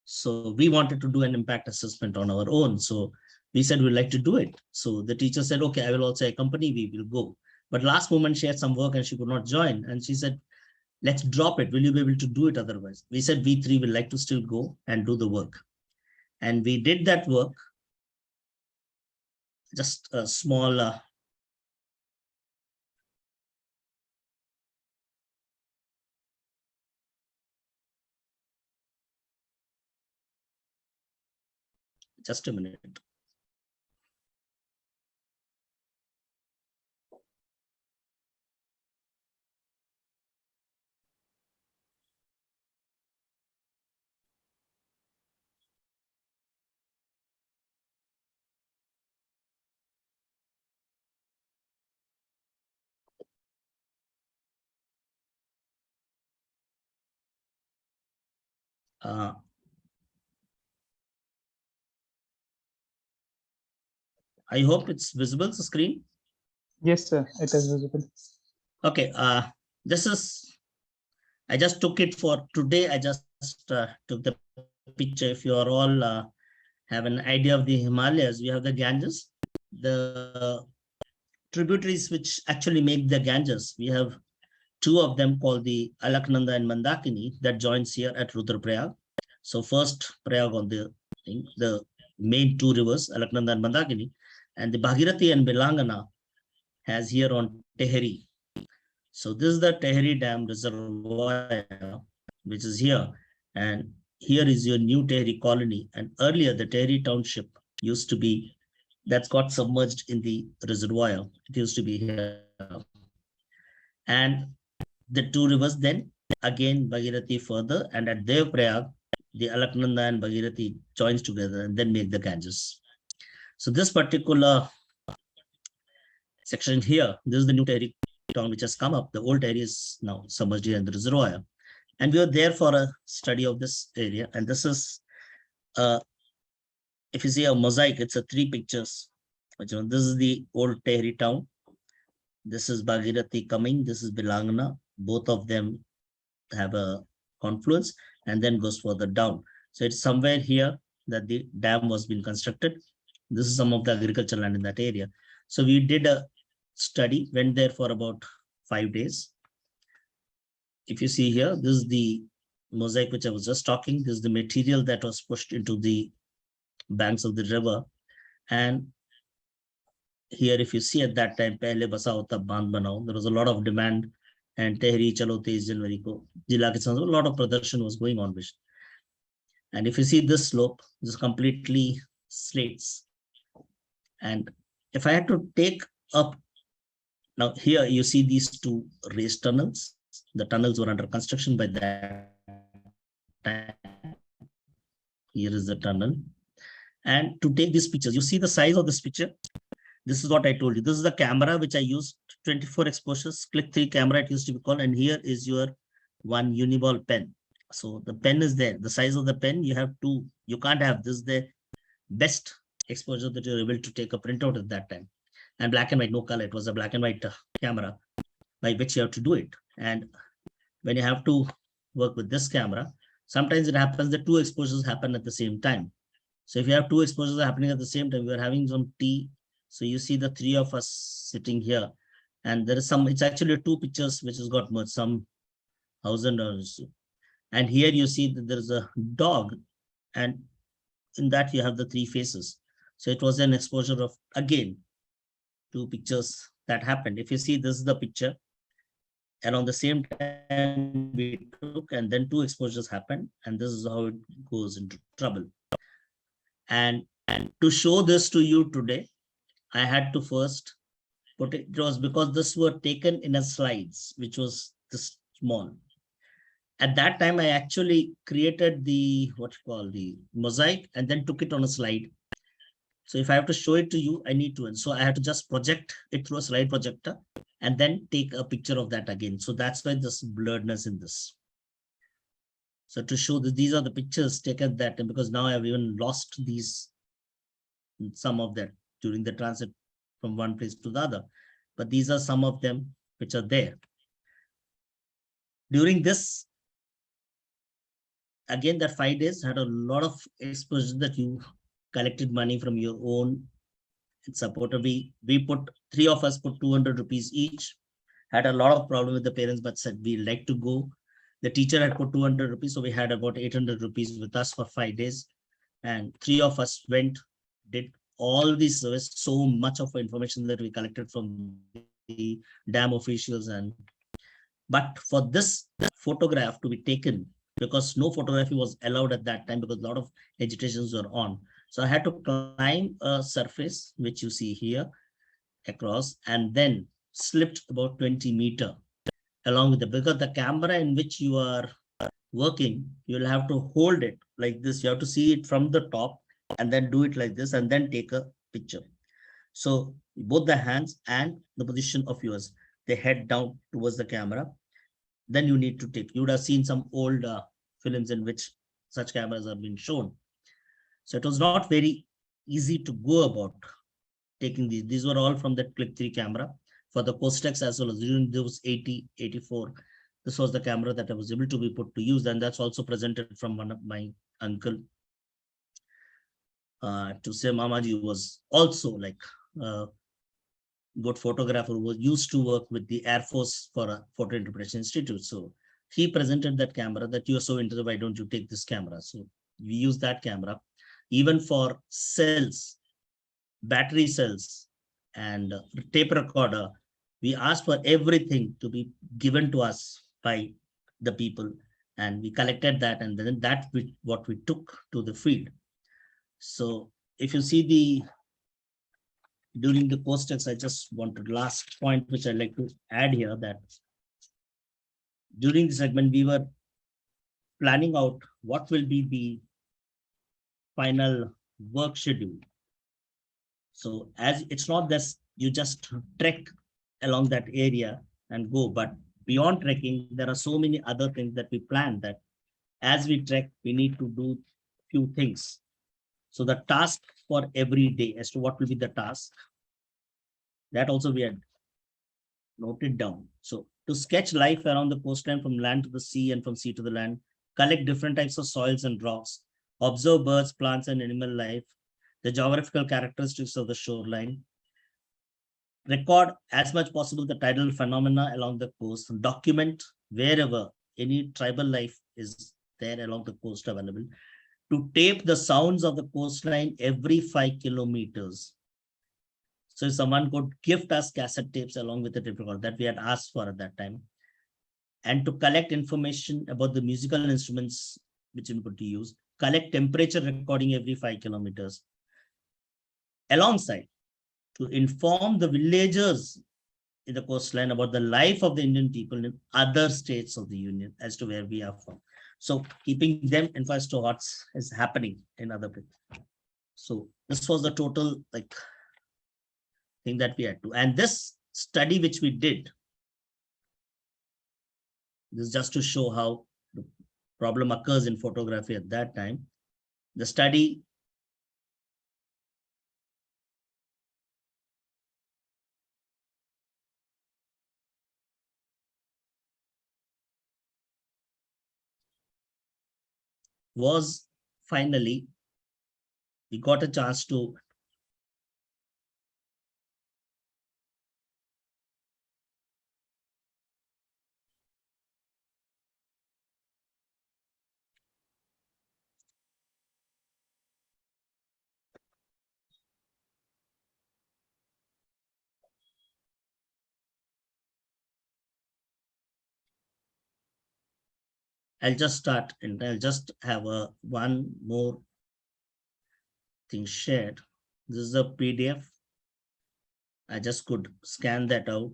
So we wanted to do an impact assessment on our own. So we said we'd like to do it. So the teacher said, okay, I will also accompany, we will go. But last moment she had some work and she could not join. And she said, let's drop it. Will you be able to do it otherwise? We said, we three will like to still go and do the work. And we did that work. Just a small just a minute. I hope it's visible, the screen. Yes, sir, it is visible. Okay, this is, I just took it for today. I just took the picture. If you are all have an idea of the Himalayas, we have the Ganges, the tributaries which actually make the Ganges. We have two of them called the Alaknanda and Mandakini that joins here at Rudraprayag. So first Prayag on the thing, the main two rivers, Alaknanda and Mandakini, and the Bhagirathi and Belangana has here on Tehri. So this is the Tehri Dam reservoir, which is here. And here is your new Tehri colony. And earlier the Tehri township used to be, that's got submerged in the reservoir. It used to be here. And the two rivers then, again Bhagirathi further, and at Devprayag, the Alaknanda and Bhagirathi joins together and then make the Ganges. So this particular section here, this is the new Tehri town which has come up. The old area is now submerged in the reservoir. And we were there for a study of this area. And this is, if you see a mosaic, it's a three pictures. This is the old Tehri town. This is Bhagirathi coming. This is Bilangana. Both of them have a confluence and then goes further down. So it's somewhere here that the dam was being constructed. This is some of the agricultural land in that area. So we did a study, went there for about 5 days. If you see here, this is the mosaic which I was just talking. This is the material that was pushed into the banks of the river. And here, if you see at that time, pehle basa hota bandh banao, there was a lot of demand, and Tehri Chalo 23 January ko Jila Kisan, a lot of production was going on. And if you see this slope, this is completely slates. And if I had to take up. Now here you see these two raised tunnels. The tunnels were under construction by that time. Here is the tunnel. And to take these pictures, you see the size of this picture. This is what I told you. This is the camera which I used, 24 exposures, click 3 camera, it used to be called. And here is your one uniball pen. So the pen is there. The size of the pen, you have to, you can't have this, the best exposure that you're able to take a printout at that time. And black and white, no color. It was a black and white camera by which you have to do it. And when you have to work with this camera, sometimes it happens that 2 exposures happen at the same time. So if you have 2 exposures happening at the same time, we are having some tea. So you see the 3 of us sitting here, and there is some, it's actually 2 pictures which has got merged, some thousand or so. And here you see that there is a dog, and in that you have the 3 faces. So it was an exposure of, again, 2 pictures that happened. If you see, this is the picture, and on the same time we took, and then 2 exposures happened, and this is how it goes into trouble. And to show this to you today, I had to first put it, it was because this were taken in a slides, which was this small. At that time, I actually created the, what you call, the mosaic, and then took it on a slide. So if I have to show it to you, I need to, and so I have to just project it through a slide projector and then take a picture of that again. So that's why this blurredness in this. So to show that these are the pictures taken that time, because now I've even lost these, some of that during the transit from one place to the other. But these are some of them which are there. During this, again, that 5 days had a lot of exposure that you collected money from your own supporter. We put, 3 of us put 200 rupees each. Had a lot of problem with the parents, but said we like to go. The teacher had put 200 rupees, so we had about 800 rupees with us for 5 days. And 3 of us went, did all this service, so much of information that we collected from the dam officials. And but for this photograph to be taken, because no photography was allowed at that time, because a lot of agitations were on. So I had to climb a surface, which you see here, across, and then slipped about 20 meters along with it, because the camera in which you are working, you'll have to hold it like this. You have to see it from the top and then do it like this and then take a picture. So both the hands and the position of yours, they head down towards the camera. Then you need to take, you would have seen some old films in which such cameras have been shown. So it was not very easy to go about taking these. These were all from that Click 3 camera for the Costex, as well as during those 80, 84. This was the camera that I was able to be put to use. And that's also presented from one of my uncle. To say Mamaji was also like a good photographer who was used to work with the Air Force for a photo interpretation institute. So he presented that camera that you're so interested, why don't you take this camera? So we use that camera even for cells, battery cells, and tape recorder. We asked for everything to be given to us by the people, and we collected that, and then that what we took to the field. So if you see the during the Costex, I just wanted last point which I'd like to add here, that during the segment we were planning out what will be the final work schedule. So as it's not that you just trek along that area and go, but beyond trekking, there are so many other things that we plan, that as we trek, we need to do few things. So the task for every day as to what will be the task, that also we had noted down. So to sketch life around the coastline from land to the sea and from sea to the land, collect different types of soils and rocks, observe birds, plants, and animal life, the geographical characteristics of the shoreline, record as much possible the tidal phenomena along the coast, document wherever any tribal life is there along the coast available, to tape the sounds of the coastline every 5 kilometers. So if someone could gift us cassette tapes along with the tape recorder that we had asked for at that time, and to collect information about the musical instruments which we could use, collect temperature recording every 5 kilometers. Alongside, to inform the villagers in the coastline about the life of the Indian people in other states of the Union as to where we are from. So keeping them informed to what is happening in other places. So this was the total thing that we had to. And this study which we did, this is just to show how the problem occurs in photography at that time. The study was finally, we got a chance to I'll just start and I'll just have one more thing shared. This is a PDF. I just could scan that out.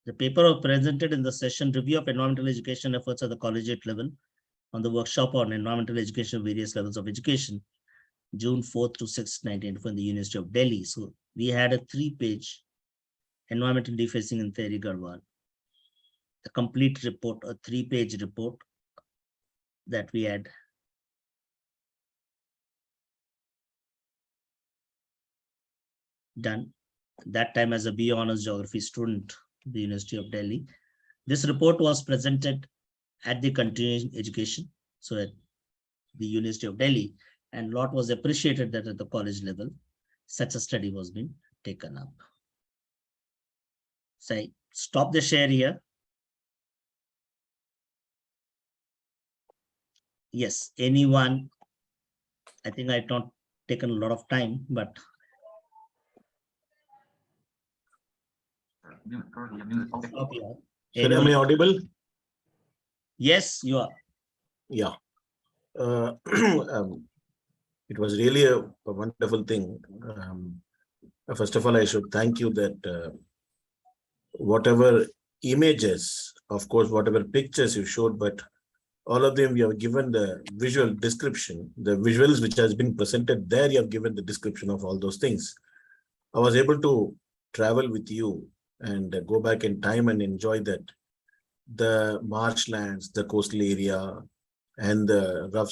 The paper was presented in the session Review of Environmental Education Efforts at the collegiate level on the workshop on environmental education, various levels of education, June 4th to 6th, 1994 in the University of Delhi. So we had a 3-page environmental defacing in Theory Garhwal. The complete report, a 3-page report that we had done that time as a BA Honors Geography student at the University of Delhi. This report was presented at the continuing education, so at the University of Delhi, and lot was appreciated that at the college level, such a study was being taken up. So I stop the share here. Yes, anyone? I think I've not taken a lot of time, but stop here. Sir, am I audible? Yes, you are. Yeah. It was really a wonderful thing. First of all, I should thank you that whatever images, of course, whatever pictures you showed, but all of them you have given the visual description, the visuals which has been presented there, you have given the description of all those things. I was able to travel with you and go back in time and enjoy that. The marshlands, the coastal area, and the rough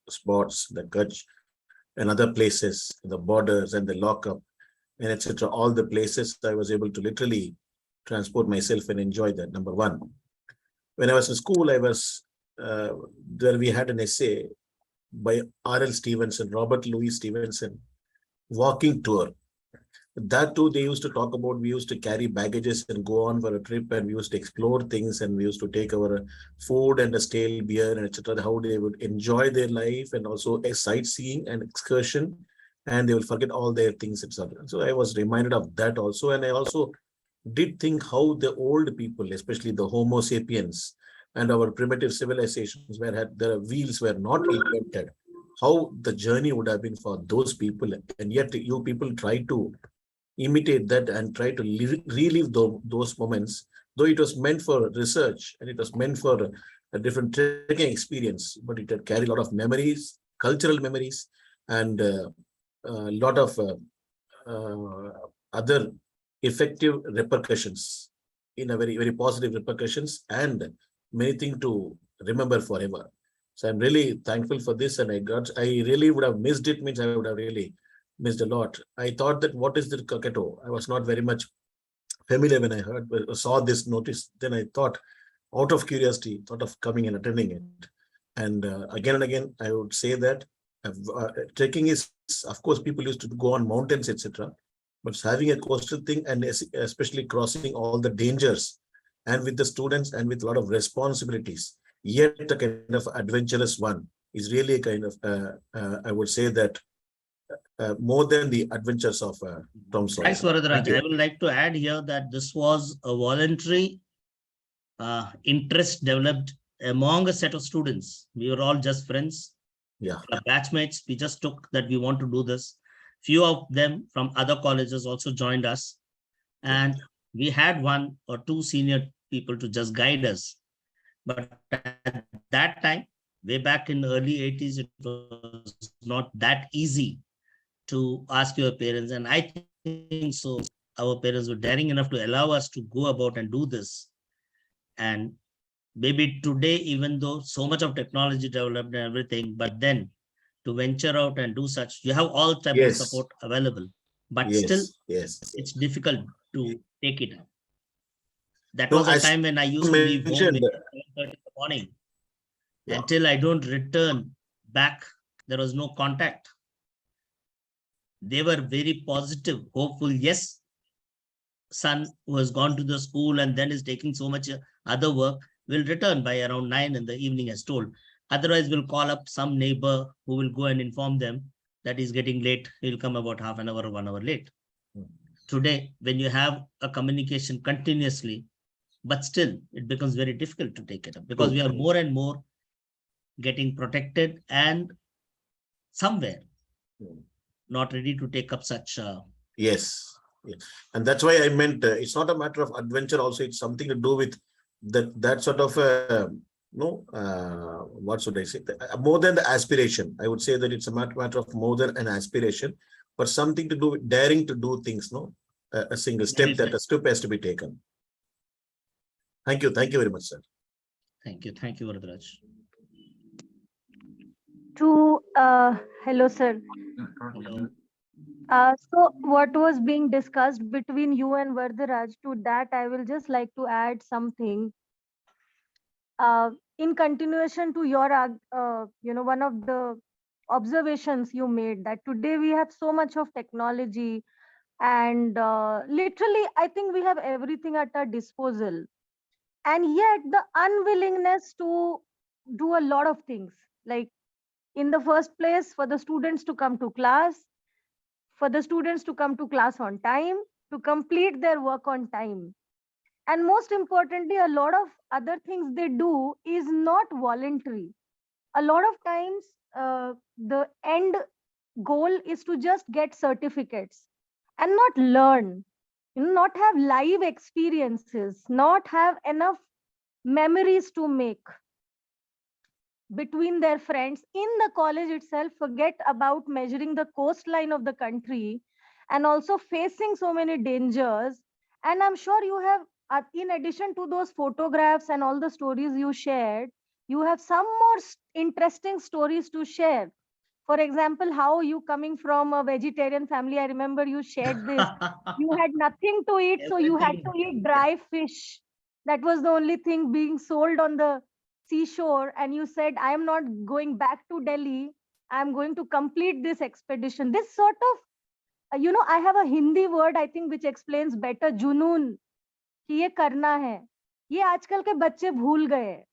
spots, the Kutch and other places, the borders and the lockup, and etc. All the places I was able to literally transport myself and enjoy that. Number one. When I was in school, I was there. We had an essay by R.L. Stevenson, Robert Louis Stevenson, walking tour. That too, they used to talk about, we used to carry baggages and go on for a trip, and we used to explore things, and we used to take our food and a stale beer and etc. How they would enjoy their life, and also a sightseeing and excursion, and they will forget all their things, etc. So I was reminded of that also, and I also did think how the old people, especially the Homo sapiens and our primitive civilizations, where had the wheels were not invented, how the journey would have been for those people, and yet you people try to imitate that and try to relive those moments, though it was meant for research and it was meant for a different trekking experience, but it had carried a lot of memories, cultural memories, and a lot of other effective repercussions, in a very, very positive repercussions, and many things to remember forever. So I'm really thankful for this, and I really would have missed it, means I would have really missed a lot. I thought that what is the Cockatoo? I was not very much familiar when I saw this notice. Then I thought, out of curiosity, thought of coming and attending it. And again and again, I would say that trekking is, of course, people used to go on mountains, etc. But having a coastal thing, and especially crossing all the dangers, and with the students and with a lot of responsibilities, yet a kind of adventurous one, is really a kind of, I would say that more than the adventures of Tom Sawyer. Thanks, Varadaraj. I would like to add here that this was a voluntary interest developed among a set of students. We were all just friends, Yeah, batchmates. We just took that we want to do this. Few of them from other colleges also joined us. And we had 1 or 2 senior people to just guide us. But at that time, way back in the early 80s, it was not that easy to ask your parents. And I think so, our parents were daring enough to allow us to go about and do this. And maybe today, even though so much of technology developed and everything, but then to venture out and do such, you have all type of support available, but still it's difficult to take it up. That was a time when I used to leave home at 7:30 in the morning. Until I don't return back, there was no contact. They were very positive, hopeful. Yes, son who has gone to the school and then is taking so much other work will return by around 9 in the evening as told. Otherwise, we'll call up some neighbor who will go and inform them that he's getting late. He'll come about half an hour or 1 hour late. Today, when you have a communication continuously, but still it becomes very difficult to take it up because we are more and more getting protected and somewhere not ready to take up such. Yes. And that's why I meant it's not a matter of adventure. Also, it's something to do with that sort of what should I say? More than the aspiration. I would say that it's a matter of more than an aspiration, but something to do with daring to do things. No, a single step that a step has to be taken. Thank you. Thank you very much, sir. Thank you. Thank you, Varadaraj. Hello, sir. Hello. So what was being discussed between you and Varadaraj, to that I will just like to add something. In continuation to your, one of the observations you made, that today we have so much of technology and literally I think we have everything at our disposal. And yet the unwillingness to do a lot of things, like in the first place, for the students to come to class, on time, to complete their work on time. And most importantly, a lot of other things they do is not voluntary. A lot of times, the end goal is to just get certificates and not learn, not have live experiences, not have enough memories to make between their friends in the college itself. Forget about measuring the coastline of the country and also facing so many dangers. And I'm sure you have, in addition to those photographs and all the stories you shared, you have some more interesting stories to share. For example, how you coming from a vegetarian family, I remember you shared this. You had nothing to eat, so you had to eat dry fish. That was the only thing being sold on the seashore. And you said, I am not going back to Delhi. I'm going to complete this expedition. This sort of, I have a Hindi word, I think, which explains better, junoon. कि ये करना है, ये आजकल के बच्चे भूल गए.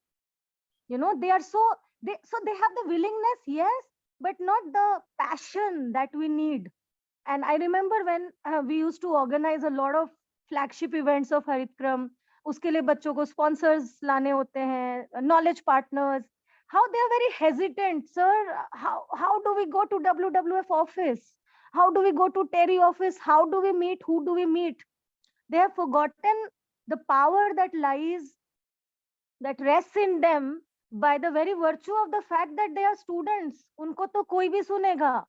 They are they have the willingness, yes, but not the passion that we need. And I remember when we used to organize a lot of flagship events of Haritgram, उसके लिए बच्चों को sponsors लाने होते हैं, knowledge partners, how they are very hesitant. Sir, how do we go to WWF office? How do we go to Terry office? How do we meet? Who do we meet? They have forgotten the power that rests in them by the very virtue of the fact that they are students. उनको तो कोई भी सुनेगा.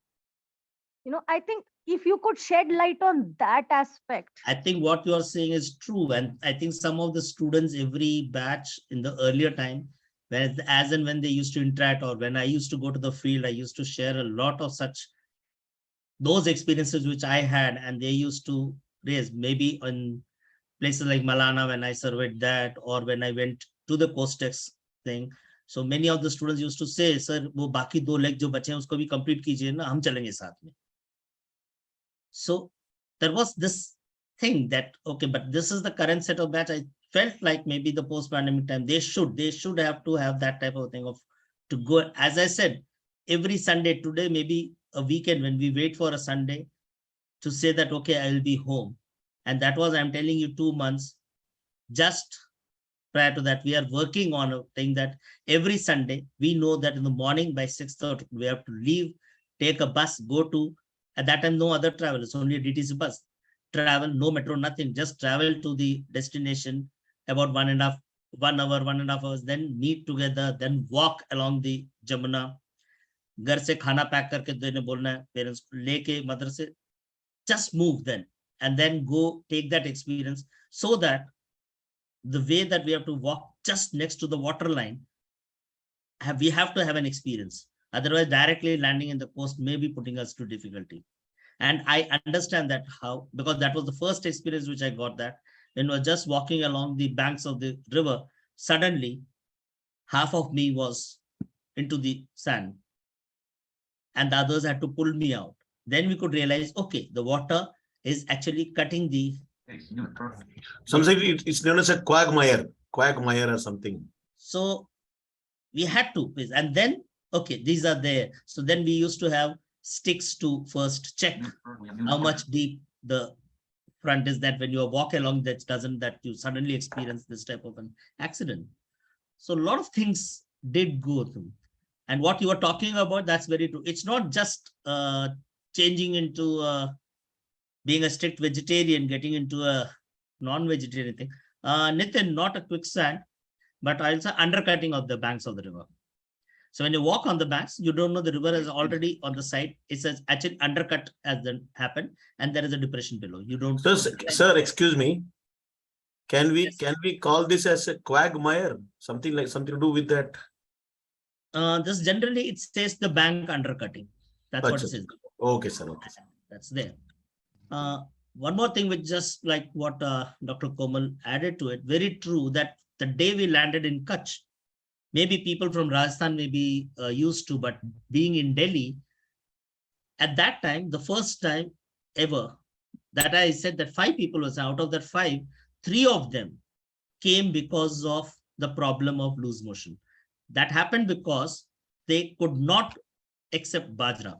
I think if you could shed light on that aspect. I think what you are saying is true. And I think some of the students, every batch in the earlier time, as and when they used to interact, or when I used to go to the field, I used to share a lot of those experiences which I had, and they used to raise, maybe in places like Malana when I surveyed that, or when I went to the Costex thing. So many of the students used to say, sir, वो बाकी 2 leg जो बचे हैं उसको भी complete कीजिए ना, हम चलेंगे साथ में. So there was this thing that, okay, but this is the current set of batch. I felt like maybe the post-pandemic time, they should have to have that type of thing of to go. As I said, every Sunday, today, maybe a weekend when we wait for a Sunday to say that, okay, I will be home. And that was, I'm telling you, 2 months. Just prior to that, we are working on a thing that every Sunday, we know that in the morning by 6:30, we have to leave, take a bus, go to At that time, no other travel. It's only a DTC bus. Travel, no metro, nothing. Just travel to the destination about 1 hour, 1.5 hours, then meet together, then walk along the Jamuna. घर से खाना pack करके देने बोलना है parents को लेके mother से just move and then go take that experience so that the way that we have to walk just next to the water line, we have to have an experience. Otherwise, directly landing in the coast may be putting us to difficulty. And I understand that how, because that was the first experience which I got, that when we were just walking along the banks of the river, suddenly half of me was into the sand and the others had to pull me out. Then we could realize, okay, the water is actually cutting the... Sometimes it's known as a quagmire or something. So we had to, and then, okay, these are there. So then we used to have sticks to first check how much deep the front is, that when you walk along that doesn't, that you suddenly experience this type of an accident. So a lot of things did go through. And what you were talking about, that's very true. It's not just changing into being a strict vegetarian, getting into a non-vegetarian thing. Nitin, not a quicksand, but also undercutting of the banks of the river. So when you walk on the banks, you don't know the river is already on the side. It's actually undercut as then happened, and there is a depression below. You don't. Sir, excuse me. Can we call this as a quagmire? Something to do with that? This generally it says the bank undercutting. That's what it says. Okay, sir. Okay. That's there. One more thing, which just like what Dr. Komal added to it, very true that the day we landed in Kutch, maybe people from Rajasthan may be used to, but being in Delhi, at that time, the first time ever that I said that 5 people was out of that 5, 3 of them came because of the problem of loose motion. That happened because they could not accept bajra.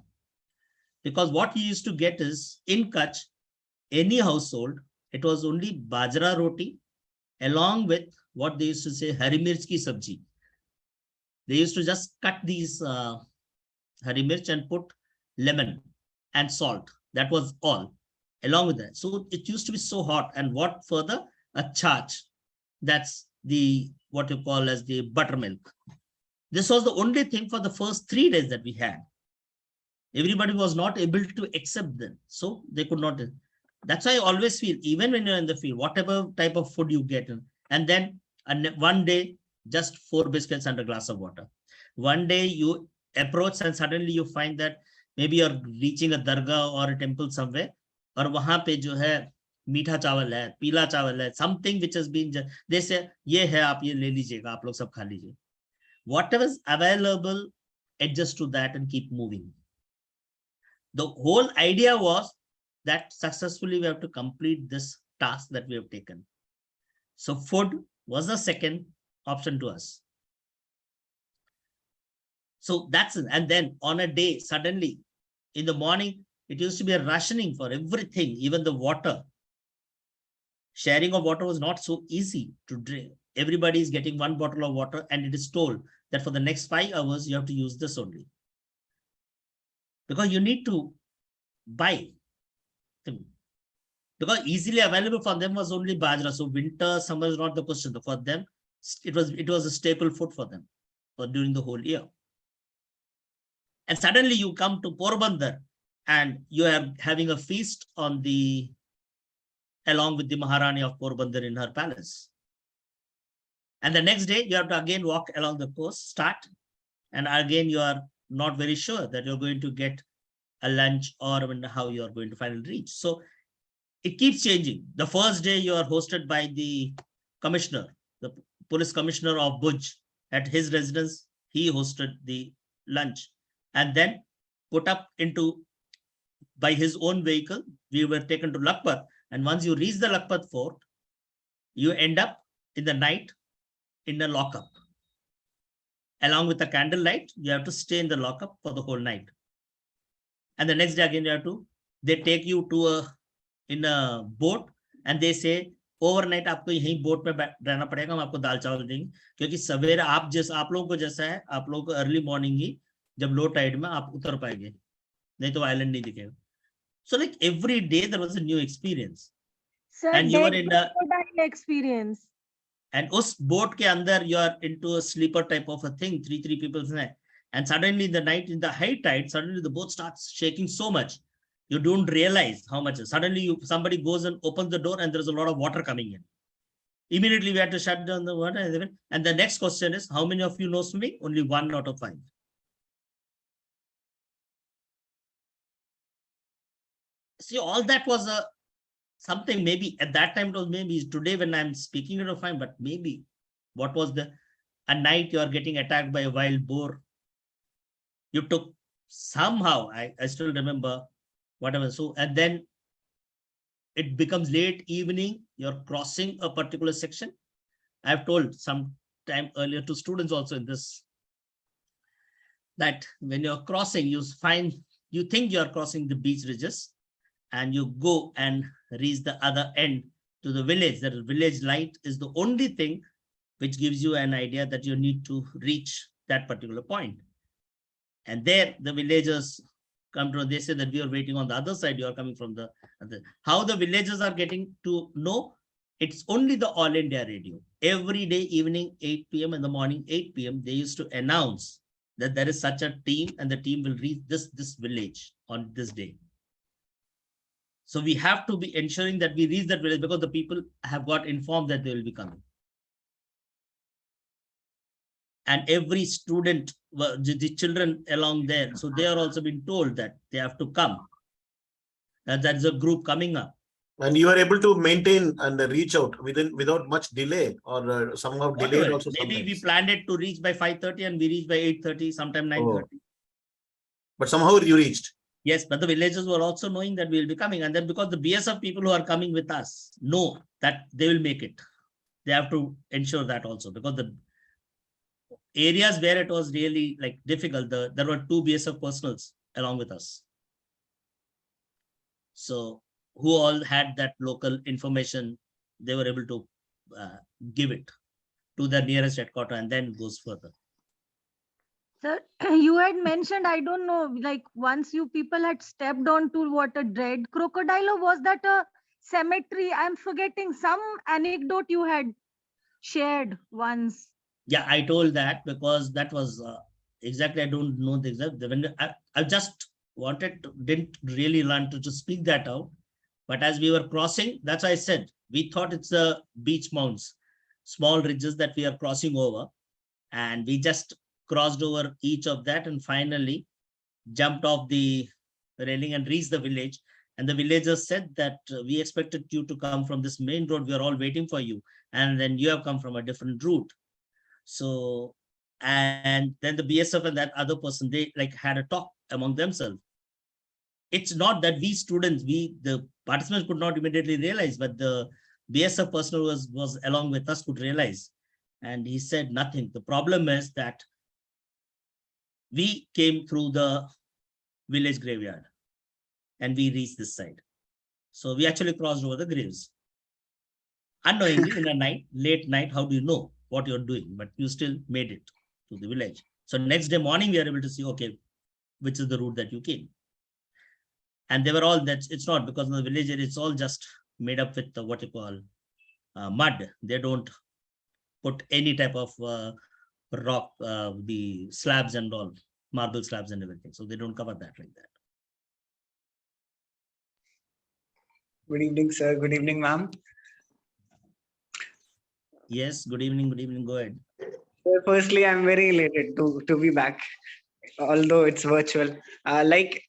Because what you used to get is, in Kutch, any household, it was only bajra roti, along with what they used to say, hari mirch ki sabji. They used to just cut these hari mirch and put lemon and salt. That was all, along with that. So it used to be so hot. And what further? A chach. That's the, what you call as the buttermilk. This was the only thing for the first 3 days that we had. Everybody was not able to accept them. So they could not. That's why I always feel, even when you're in the field, whatever type of food you get, and then one day, just 4 biscuits and a glass of water. One day you approach and suddenly you find that maybe you're reaching a dargah or a temple somewhere, or wahan pe jo hai, मीठा चावल है, पीला चावल है, something which has been, they say, ये है, आप ये ले लीजिएगा, आप लोग सब खा लीजिए. Whatever is available, adjust to that and keep moving. The whole idea was that successfully we have to complete this task that we have taken. So food was the second option to us. So that's it. And then on a day, suddenly in the morning, it used to be a rationing for everything, even the water. Sharing of water was not so easy to drink. Everybody is getting 1 bottle of water, and it is told that for the next 5 hours, you have to use this only. Because you need to buy. Because easily available for them was only bajra. So winter, summer is not the question. For them, it was a staple food for them for during the whole year. And suddenly you come to Porbandar and you are having a feast on the, along with the Maharani of Porbandar in her palace. And the next day you have to again walk along the coast, start. And again, you are not very sure that you're going to get a lunch or how you are going to finally reach. So it keeps changing. The first day you are hosted by the commissioner, the police commissioner of Bhuj. At his residence, he hosted the lunch. And then put up into, by his own vehicle, we were taken to Lakhpat. And once you reach the Lakhpat fort, you end up in the night in a lockup. Along with the candlelight, you have to stay in the lockup for the whole night. And the next day again, you have to, they take you to in a boat and they say, overnight आपको यहीं boat पे रहना पड़ेगा, हम आपको दाल चावल देंगे, क्योंकि सवेरे आप लोगों को जैसा है, आप लोगों को अर्ली मॉर्निंग ही जब लो टाइड में आप उतर पाएंगे, नहीं तो आइलैंड नहीं दिखेगा. So like every day there was a new experience. Sir, And you were dead in a, crocodile experience. and us boat ke andar you are into a sleeper type of a thing, three people in there. And suddenly in the night, in the high tide, suddenly the boat starts shaking so much. You don't realize how much. Suddenly somebody goes and opens the door and there's a lot of water coming in. Immediately we had to shut down the water. And the next question is, how many of you know swimming? Only 1 out of 5. See, all that was a something. Maybe at that time it was, maybe today when I'm speaking it of fine, but maybe what was the, at night you are getting attacked by a wild boar. You took somehow, I still remember whatever. So, and then it becomes late evening, you're crossing a particular section. I've told some time earlier to students also in this, that when you're crossing, you think you're crossing the beach ridges and you go and reach the other end to the village. The village light is the only thing which gives you an idea that you need to reach that particular point. And there the villagers come to, they say that we are waiting on the other side, you are coming from the other. How the villagers are getting to know? It's only the All India radio. Every day evening 8 p.m. in the morning 8 p.m. they used to announce that there is such a team and the team will reach this village on this day. So we have to be ensuring that we reach that village because the people have got informed that they will be coming. And every student, the children along there, so they are also been told that they have to come. And there's a group coming up. And you are able to maintain and reach out without much delay, or somehow delayed Whatever. also. Maybe sometimes. we planned it to reach by 5:30 and we reached by 8:30, sometime 9:30. But somehow you reached. Yes, but the villagers were also knowing that we will be coming. And then because the BSF people who are coming with us know that they will make it. They have to ensure that also, because the areas where it was really like difficult, there were 2 BSF personals along with us. So who all had that local information, they were able to give it to the nearest headquarters and then goes further. Sir, you had mentioned, I don't know, like once you people had stepped onto what, a dread crocodile, or was that a cemetery? I'm forgetting some anecdote you had shared once. Yeah, I told that because that was exactly, I don't know the exact, when I just didn't really learn to just speak that out. But as we were crossing, that's why I said, we thought it's the beach mounds, small ridges that we are crossing over. And we just crossed over each of that and finally jumped off the railing and reached the village. And the villagers said that we expected you to come from this main road. We are all waiting for you. And then you have come from a different route. So, and then the BSF and that other person, they like had a talk among themselves. It's not that we students, the participants could not immediately realize, but the BSF person who was along with us could realize. And he said nothing. The problem is that we came through the village graveyard and we reached this side. So we actually crossed over the graves. Unknowingly in a night, late night, how do you know what you're doing? But you still made it to the village. So next day morning, we are able to see, okay, which is the route that you came. And they were all, it's not because in the village, it's all just made up with what you call mud. They don't put any type of rock, the slabs and all, marble slabs and everything. So they don't cover that like that. Good evening, sir. Good evening, ma'am. Yes, good evening, go ahead. So firstly, I'm very elated to be back, although it's virtual.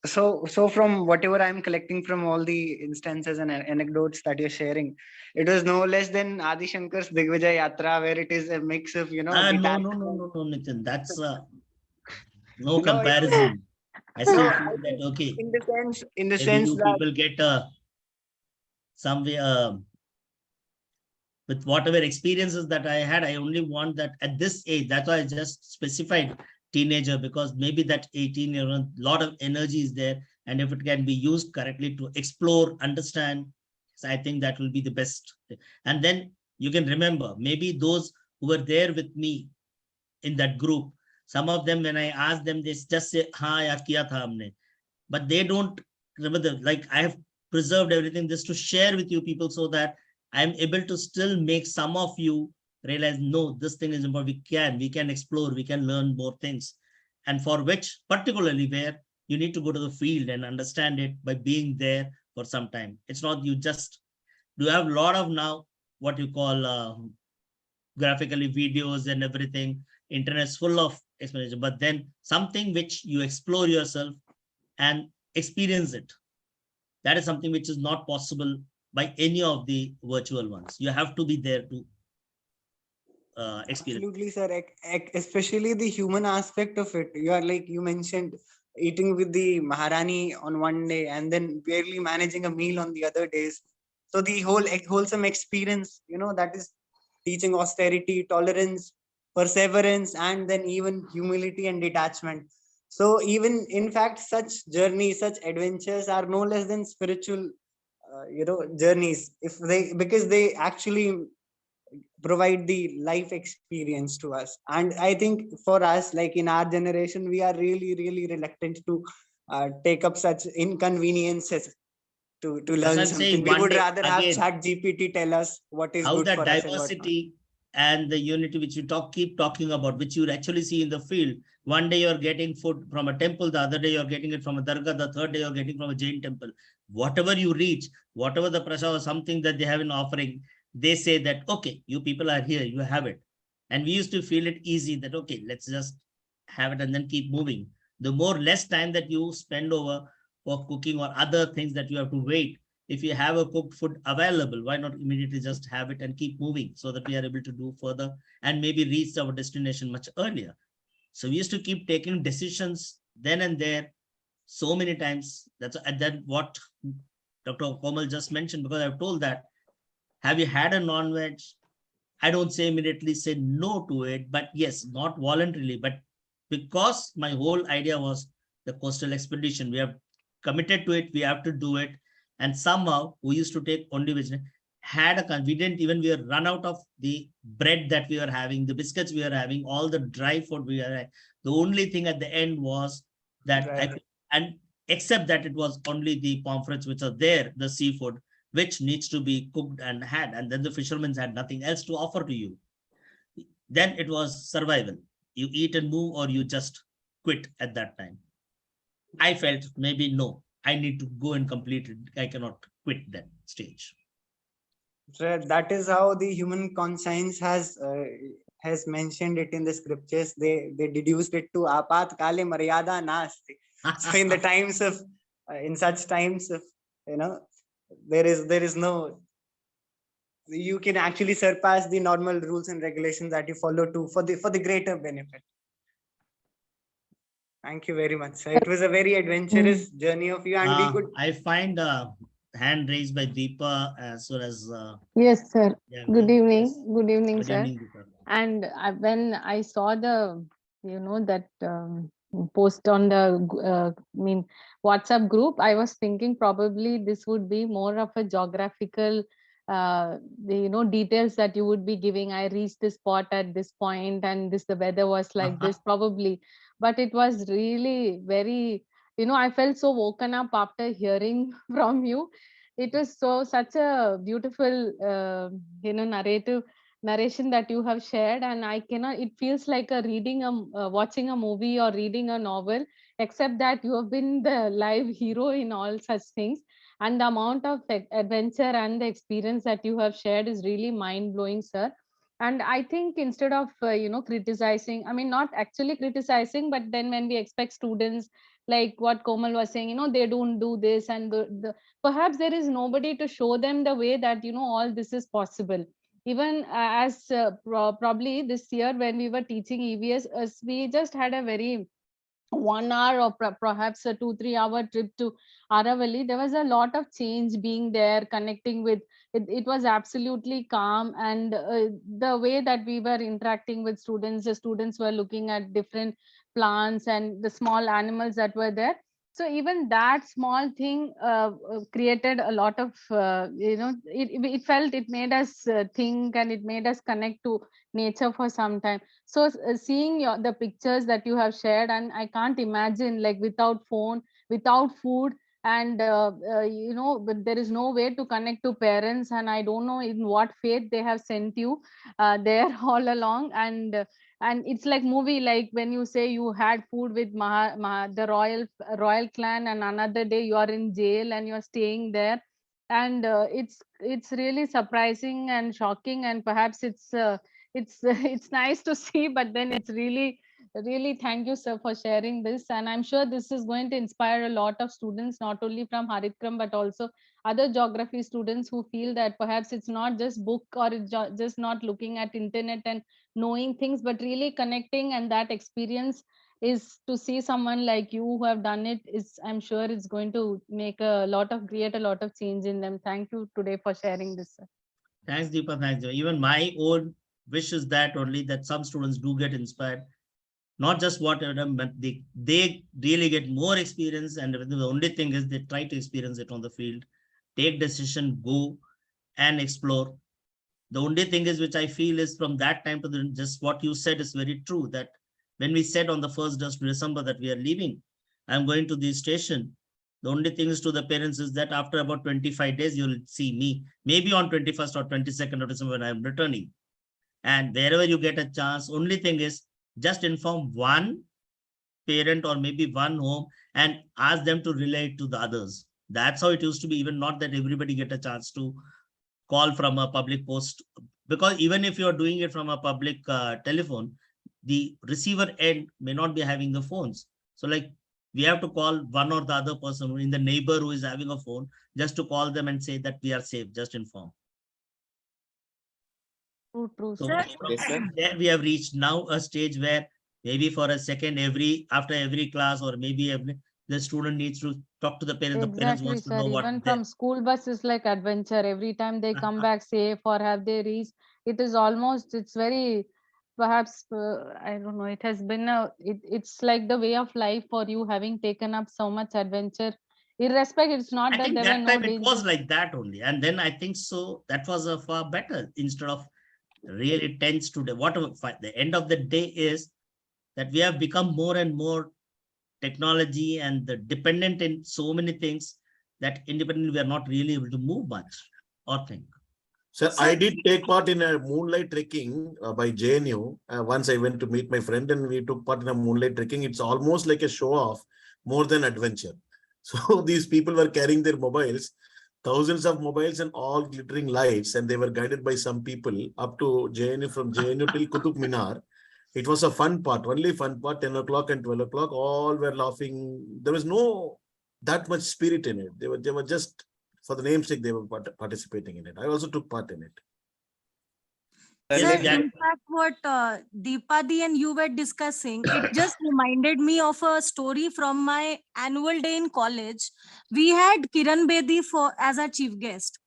So from whatever I'm collecting from all the instances and anecdotes that you're sharing, it was no less than Adi Shankar's Digvijay Yatra, where it is a mix of, No, Nitin, that's no You know, comparison. I still no, feel that, okay, in the maybe sense you that people get some way, with whatever experiences that I had, I only want that at this age. That's why I just specified teenager, because maybe that 18-year-old, lot of energy is there. And if it can be used correctly to explore, understand, so I think that will be the best. And then you can remember, maybe those who were there with me in that group, some of them, when I ask them, they just say, "Ha, yaar kiya tha humne," but they don't remember, like I have preserved everything just to share with you people so that I'm able to still make some of you realize, no, this thing is important. We can explore, we can learn more things. And for which, particularly where you need to go to the field and understand it by being there for some time. It's not you just do have a lot of now what you call graphically videos and everything. Internet's full of explanation, but then something which you explore yourself and experience it. That is something which is not possible by any of the virtual ones. You have to be there to experience. Absolutely, sir. Especially the human aspect of it. You are like you mentioned, eating with the Maharani on one day and then barely managing a meal on the other days. So the whole wholesome experience, that is teaching austerity, tolerance, perseverance, and then even humility and detachment. So even in fact, such journeys, such adventures are no less than spiritual, journeys. If they because they actually provide the life experience to us. And I think for us, like in our generation, we are really really reluctant to take up such inconveniences to That's learn what I'm something. saying. We One would day, rather have again, chat gpt tell us what is how good that for us and what not. diversity and the unity which you keep talking about, which you actually see in the field. One day you're getting food from a temple, the other day you're getting it from a dargah, the third day you're getting from a Jain temple. Whatever you reach, whatever the prasad or something that they have in offering, they say that, okay, you people are here, you have it. And we used to feel it easy that, okay, let's just have it and then keep moving. The more less time that you spend over for cooking or other things that you have to wait, if you have a cooked food available, why not immediately just have it and keep moving so that we are able to do further and maybe reach our destination much earlier. So we used to keep taking decisions then and there so many times. That's what Dr. Komal just mentioned, because I've told that, have you had a non-veg? I don't say immediately say no to it, but yes, not voluntarily, but because my whole idea was the coastal expedition, we have committed to it, we have to do it. And somehow we used to take only vegetarian, had a, we didn't even, we were run out of the bread that we were having, the biscuits we were having, all the dry food we were having. The only thing at the end was that I could, and except that it was only the pomfrets which are there, the seafood, which needs to be cooked and had, and then the fishermen had nothing else to offer to you. Then it was survival. You eat and move, or you just quit at that time. I felt maybe no, I need to go and complete it. I cannot quit that stage. So that is how the human conscience has mentioned it in the scriptures. They deduced it to apat kale maryada nasti. So in the times of in such times of there is no, you can actually surpass the normal rules and regulations that you follow to for the greater benefit. Thank you very much, sir. It was a very adventurous journey of you, and we could. I find a hand raised by Deepa as well as. Yes, sir. Good evening. Yes. Good evening, Good sir. evening, Deepa. And when I saw the, that post on the, WhatsApp group, I was thinking probably this would be more of a geographical, details that you would be giving. I reached this spot at this point, and the weather was like this, probably. But it was really very, I felt so woken up after hearing from you. It was such a beautiful, narration that you have shared, and I cannot, it feels like a reading watching a movie or reading a novel, except that you have been the live hero in all such things. And the amount of adventure and the experience that you have shared is really mind blowing, sir. And I think instead of criticizing, I mean, not actually criticizing, but then when we expect students, like what Komal was saying, they don't do this, and perhaps there is nobody to show them the way that all this is possible. Even as probably this year when we were teaching EVS, we just had a very 1 hour or perhaps a 2-3 hour trip to Aravalli. There was a lot of change being there, connecting with it. It was absolutely calm, and the way that we were interacting with students, the students were looking at different plants and the small animals that were there. So even that small thing created a lot of, it felt, it made us think, and it made us connect to nature for some time. So seeing the pictures that you have shared, and I can't imagine, like, without phone, without food, and but there is no way to connect to parents, and I don't know in what faith they have sent you there all along. And it's like movie, like when you say you had food with the royal clan, and another day you are in jail and you're staying there. And it's really surprising and shocking, and perhaps it's it's nice to see, but then it's really thank you, sir, for sharing this. And I'm sure this is going to inspire a lot of students, not only from Haritkram, but also other geography students who feel that perhaps it's not just book, or it's just not looking at internet and knowing things, but really connecting. And that experience is to see someone like you who have done it, is, I'm sure it's going to create a lot of change in them. Thank you today for sharing this, sir. Thanks, Deepa. Thanks. Deepa. Even my own wish is that only that some students do get inspired, not just what but they really get more experience. And the only thing is they try to experience it on the field, take decision, go and explore. The only thing is, which I feel is from that time to just what you said is very true, that when we said on the 1st of December that we are leaving, I'm going to the station. The only thing is to the parents is that after about 25 days, you'll see me, maybe on 21st or 22nd of December when I'm returning. And wherever you get a chance, only thing is just inform one parent or maybe one home and ask them to relate to the others. That's how it used to be, even not that everybody get a chance to call from a public post, because even if you're doing it from a public telephone, the receiver end may not be having the phones. So like we have to call one or the other person in the neighbor who is having a phone, just to call them and say that we are safe, just inform. True, So sir. there we have reached now a stage where maybe for a second, after every class, or maybe the student needs to talk to the parents. The parents Exactly, wants to sir. know what Even from school bus is like adventure. Every time they come back safe, or have they reached, it is almost, it's very, perhaps, I don't know, it has been it's like the way of life for you, having taken up so much adventure. Irrespective, it's not I that think there were that no time it was dangers. like that only. And then I think so that was a far better, instead of really tense today. Whatever the end of the day is that we have become more and more technology and the dependent in so many things that independently we are not really able to move much or think. Sir, I did take part in a moonlight trekking by JNU. Once I went to meet my friend and we took part in a moonlight trekking. It's almost like a show off more than adventure. So these people were carrying their mobiles, thousands of mobiles and all glittering lights, and they were guided by some people up to JNU, from JNU till Qutub Minar. It was a fun part, only fun part, 10 o'clock and 12 o'clock, all were laughing. There was no that much spirit in it. They were just, for the namesake, they were participating in it. I also took part in it. Sir, Yes, in fact, what Deepadi and you were discussing, it just reminded me of a story from my annual day in college. We had Kiran Bedi for as our chief guest.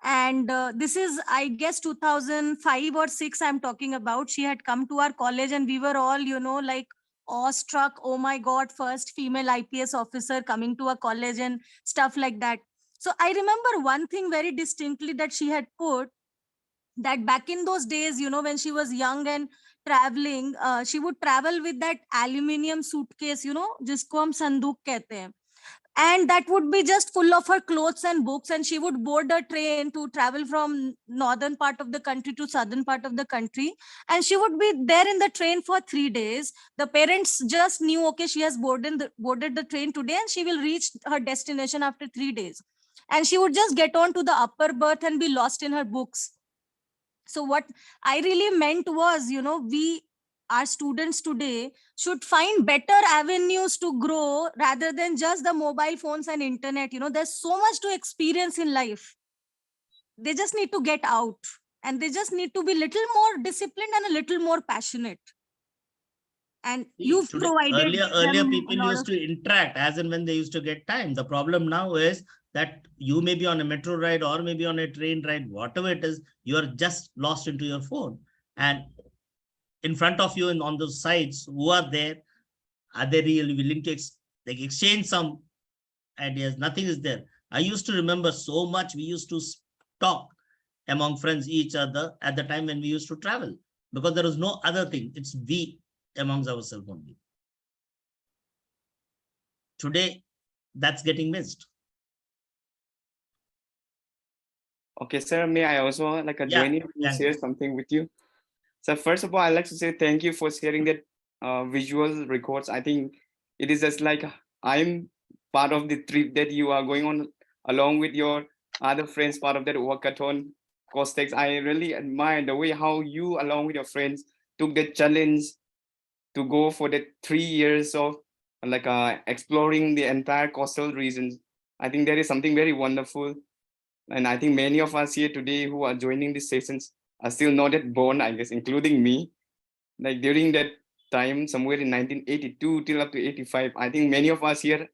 And this is, I guess, 2005 or 6 I'm talking about. She had come to our college and we were all, like awestruck. Oh my God, first female IPS officer coming to a college and stuff like that. So I remember one thing very distinctly that she had put, that back in those days, when she was young and traveling, she would travel with that aluminium suitcase, jisko hum sandook kehte hain. And that would be just full of her clothes and books, and she would board a train to travel from northern part of the country to southern part of the country. And she would be there in the train for 3 days. The parents just knew, okay, she has boarded the train today and she will reach her destination after 3 days. And she would just get on to the upper berth and be lost in her books. So what I really meant was, we, our students today, should find better avenues to grow rather than just the mobile phones and internet. There's so much to experience in life. They just need to get out, and they just need to be little more disciplined and a little more passionate. And you've today, provided earlier them a people lot used of. to interact as and when they used to get time. The problem now is that you may be on a metro ride or maybe on a train ride, whatever it is, you are just lost into your phone. And in front of you and on those sides, who are there? Are they really willing to exchange some ideas? Nothing is there. I used to remember so much we used to talk among friends, each other at the time when we used to travel, because there was no other thing. It's we amongst ourselves only. Today, that's getting missed. Okay, sir, may I also Yeah, join in to thank share you. something with you? So first of all, I'd like to say thank you for sharing that visual records. I think it is just like I'm part of the trip that you are going on along with your other friends, part of that walkathon Costex. I really admire the way how you, along with your friends, took that challenge to go for the 3 years of exploring the entire coastal regions. I think that is something very wonderful. And I think many of us here today who are joining these sessions are still not yet born, I guess, including me. Like during that time, somewhere in 1982 till up to 85, I think many of us here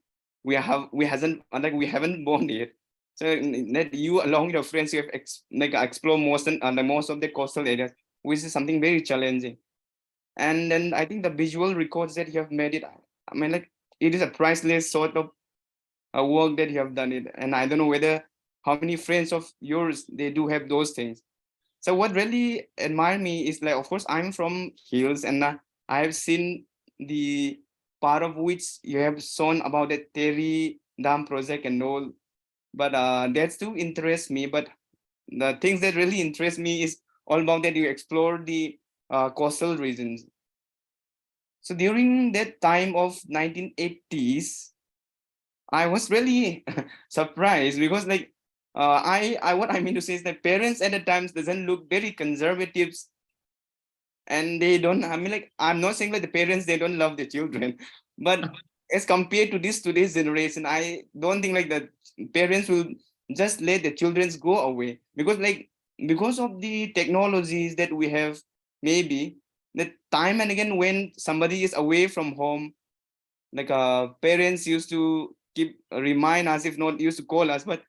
we haven't born yet. So that you along with your friends, you have explore most of the coastal areas, which is something very challenging. And then I think the visual records that you have made it, I mean, it is a priceless sort of a work that you have done it. And I don't know whether how many friends of yours they do have those things. So what really admire me is of course I'm from hills, and I have seen the part of which you have shown about the Terry Dam project and all, but that still interests me. But the things that really interest me is all about that you explore the coastal regions. So during that time of 1980s, I was really surprised because I what I mean to say is that parents at the times doesn't look very conservative, and they don't, I mean, I'm not saying that the parents they don't love the children, but as compared to this today's generation, I don't think the parents will just let the children go away, because of the technologies that we have. Maybe the time and again when somebody is away from home, parents used to keep remind us, if not used to call us, but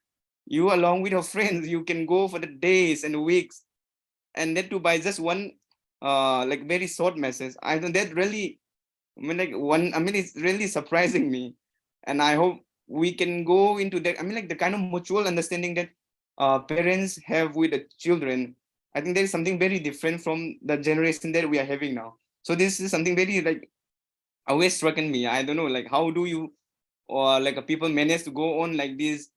you along with your friends you can go for the days and weeks, and that too by just one very short message. I think that really, I mean it's really surprising me, and I hope we can go into that. I mean the kind of mutual understanding that parents have with the children. I think there is something very different from the generation that we are having now. So this is something very always struck in me. I don't know how do you or people manage to go on like this.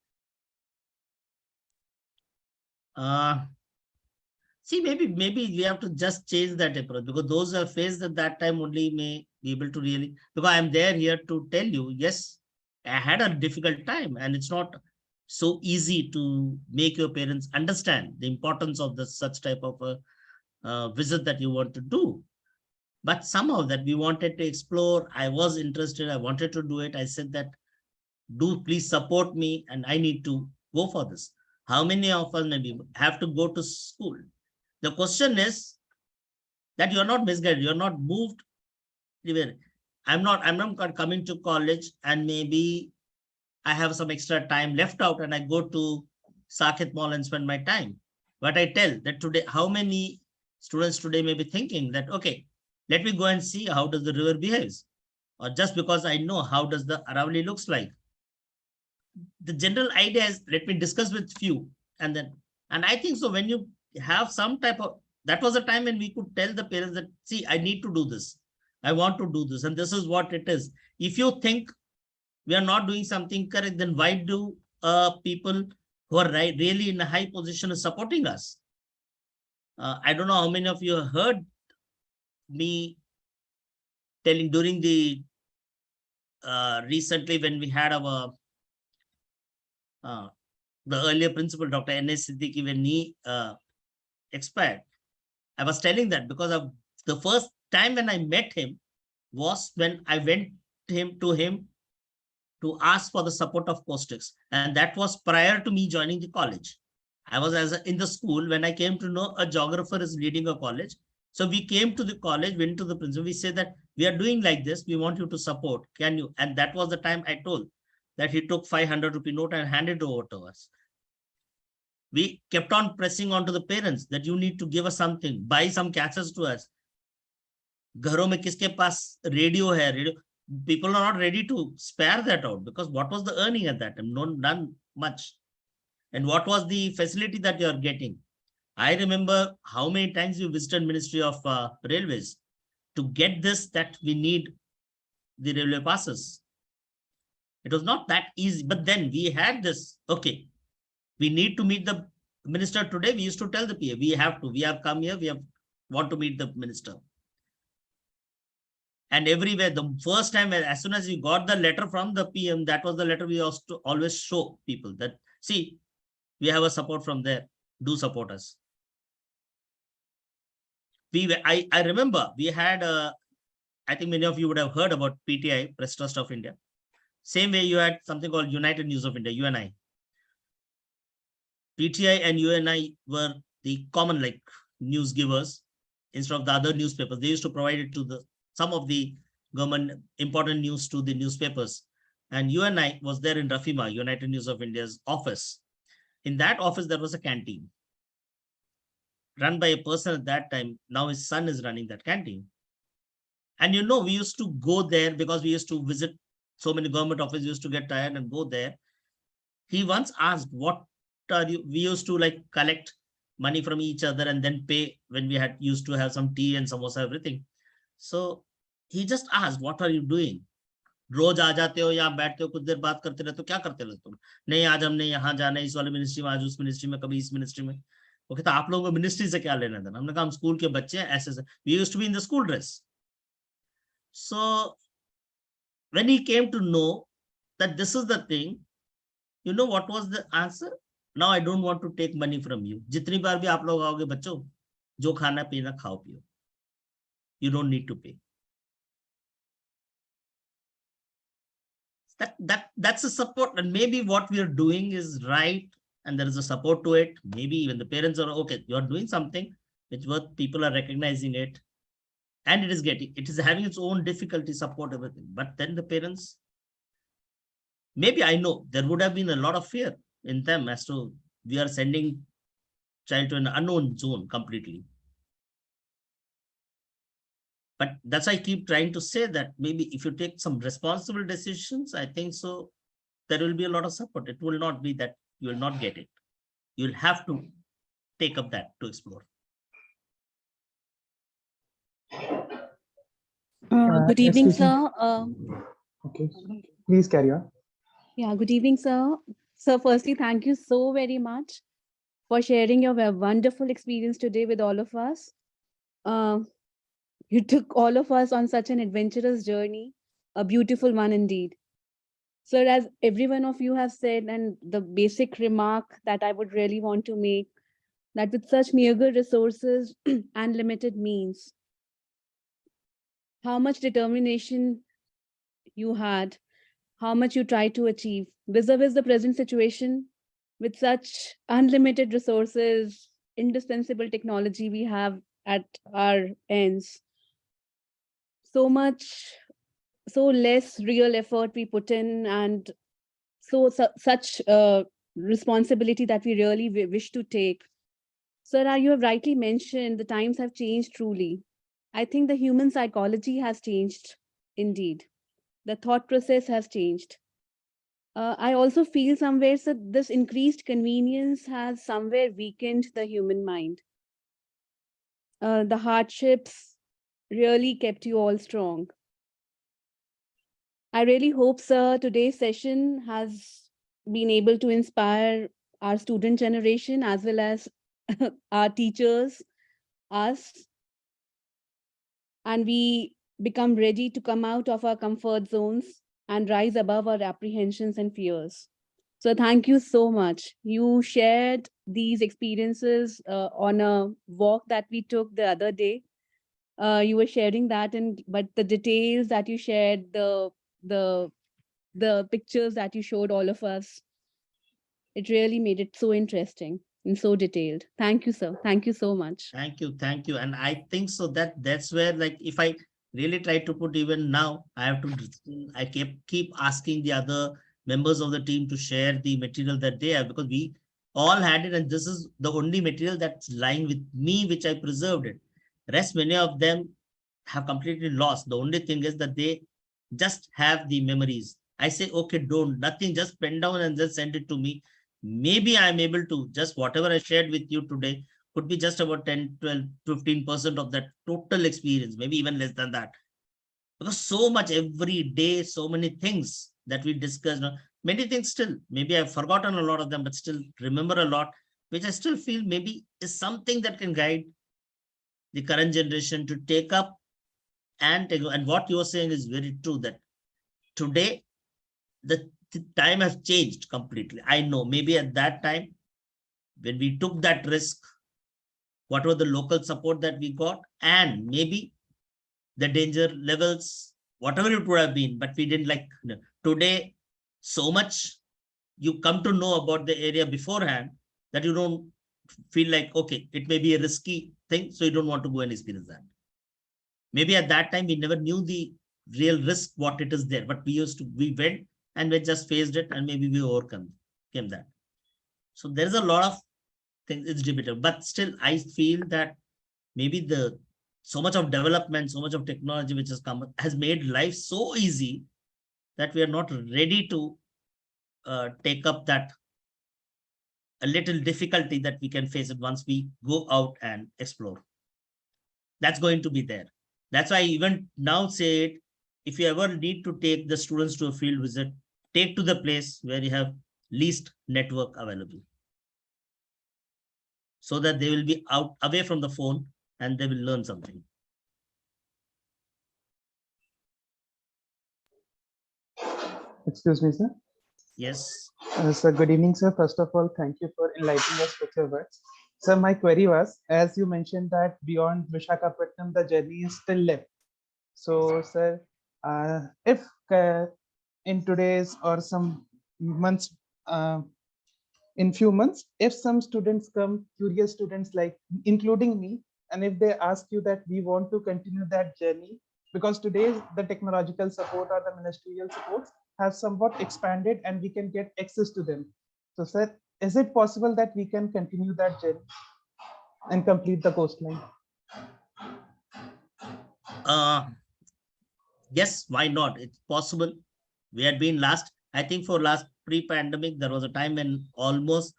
See, maybe we have to just change that approach, because those who have faced at that time only may be able to really, because I'm there here to tell you, yes, I had a difficult time, and it's not so easy to make your parents understand the importance of the such type of a visit that you want to do. But somehow that we wanted to explore, I was interested, I wanted to do it. I said that, do please support me, and I need to go for this. How many of us maybe have to go to school? The question is that you're not misguided, you're not moved. I'm not coming to college and maybe I have some extra time left out and I go to Saket Mall and spend my time. But I tell that today, how many students today may be thinking that, okay, let me go and see how does the river behaves. Or just because I know how does the Aravali looks like. The general idea is, let me discuss with few, and I think so when you have some type of, that was a time when we could tell the parents that, see, I need to do this, I want to do this, and this is what it is. If you think we are not doing something correct, then why do people who are really in a high position is supporting us? I don't know how many of you heard me telling during the recently when we had our the earlier principal, Dr. N.S. Siddiqui, when he expired, I was telling that because of the first time when I met him was when I went to him to ask for the support of Costex. And that was prior to me joining the college. I was in the school when I came to know a geographer is leading a college. So we came to the college, went to the principal. We said that we are doing like this. We want you to support. Can you? And that was the time I told that he took 500 rupee note and handed over to us. We kept on pressing on to the parents that you need to give us something, buy some cassettes to us. घरों में किसके पास radio है, radio, people are not ready to spare that out, because what was the earning at that time? None much. And what was the facility that you are getting? I remember how many times you visited Ministry of Railways to get this, that we need the railway passes. It was not that easy, but then we had this, okay, we need to meet the minister today, we used to tell the PA, we have come here, want to meet the minister. And everywhere, the first time, as soon as we got the letter from the PM, that was the letter we also always show people that, see, we have a support from there, do support us. I remember we had, I think many of you would have heard about PTI, Press Trust of India. Same way you had something called United News of India, UNI. PTI and UNI were the common like news givers instead of the other newspapers. They used to provide it to some of the government important news to the newspapers. And UNI was there in Rafima, United News of India's office. In that office, there was a canteen run by a person at that time. Now his son is running that canteen. And we used to go there because we used to visit so many government offices, used to get tired and go there. He once asked, what are you? We used to like collect money from each other and then pay when we had used to have some tea and samosa, everything. So he just asked, what are you doing? रोज आ जाते हो या बैठते हो कुछ देर बात करते रहते हो, क्या करते रहते हो? नहीं, आज हमने यहाँ जाना है, इस वाले मिनिस्ट्री में, आज उस मिनिस्ट्री में, कभी इस मिनिस्ट्री में. वो कहता आप लोगों को मिनिस्ट्री से क्या लेना देना? हमने कहा हम स्कूल के बच्चे हैं, ऐसे we used to be in the school dress. So when he came to know that this is the thing, you know what was the answer? Now I don't want to take money from you. जितनी बार भी आप लोग आओगे बच्चों, जो खाना पीना खाओ पियो. You don't need to pay. That's a support, and maybe what we are doing is right, and there is a support to it. Maybe even the parents are okay. You are doing something which what people are recognizing it, and it is having its own difficulty, support, everything. But then the parents, maybe I know there would have been a lot of fear in them as to we are sending child to an unknown zone completely. But that's why I keep trying to say that maybe if you take some responsible decisions, I think so, there will be a lot of support. It will not be that you will not get it. You'll have to take up that to explore. Good yes, evening, we can- sir. Okay, please carry on. Yeah, good evening, sir. Sir, firstly, thank you so very much for sharing your wonderful experience today with all of us. You took all of us on such an adventurous journey, a beautiful one indeed. Sir, as every one of you have said, and the basic remark that I would really want to make, that with such meager resources and limited means, how much determination you had, how much you tried to achieve vis-a-vis the present situation with such unlimited resources, indispensable technology we have at our ends. So less real effort we put in, and such responsibility that we really wish to take. Sir, you have rightly mentioned the times have changed truly. I think the human psychology has changed indeed. The thought process has changed. I also feel somewhere that this increased convenience has somewhere weakened the human mind. The hardships really kept you all strong. I really hope, sir, today's session has been able to inspire our student generation as well as our teachers, us, and we become ready to come out of our comfort zones and rise above our apprehensions and fears. So thank you so much. You shared these experiences on a walk that we took the other day. You were sharing that, but the details that you shared, the pictures that you showed all of us, it really made it so interesting and so detailed. Thank you, sir. Thank you so much. Thank you. And I think so that's where, like, if I really try to put, even now, I keep asking the other members of the team to share the material that they have, because we all had it, and this is the only material that's lying with me, which I preserved it. Rest, many of them have completely lost. The only thing is that they just have the memories. I say, okay, don't, nothing, just pen down and just send it to me. Maybe I'm able to, just whatever I shared with you today could be just about 10, 12, 15% of that total experience, maybe even less than that. Because so much every day, so many things that we discussed, many things still, maybe I've forgotten a lot of them, but still remember a lot, which I still feel maybe is something that can guide the current generation to take up and take. And what you are saying is very true, that today the time has changed completely. I know maybe at that time when we took that risk, whatever the local support that we got, and maybe the danger levels, whatever it would have been, but we didn't like. Today, so much you come to know about the area beforehand that you don't feel like, okay, it may be a risky thing, so you don't want to go and experience that. Maybe at that time we never knew the real risk, what it is there, but we went and we just faced it, and maybe we overcame that. So there's a lot of things, it's debatable, but still I feel that maybe so much of development, so much of technology which has come has made life so easy that we are not ready to take up that a little difficulty that we can face it once we go out and explore. That's going to be there. That's why I even now say it, if you ever need to take the students to a field visit, take to the place where you have least network available, so that they will be out away from the phone and they will learn something. Excuse me, sir. Yes. Sir, good evening, sir. First of all, thank you for enlightening us with your words. Sir, my query was, as you mentioned that beyond Visakhapatnam, the journey is still left. So, sir, if in today's or some months, in few months, if some students come, curious students like including me, and if they ask you that we want to continue that journey, because today the technological support or the ministerial supports have somewhat expanded and we can get access to them. So, sir, is it possible that we can continue that journey and complete the coastline? Yes, why not? It's possible. We had been I think for last pre-pandemic, there was a time when almost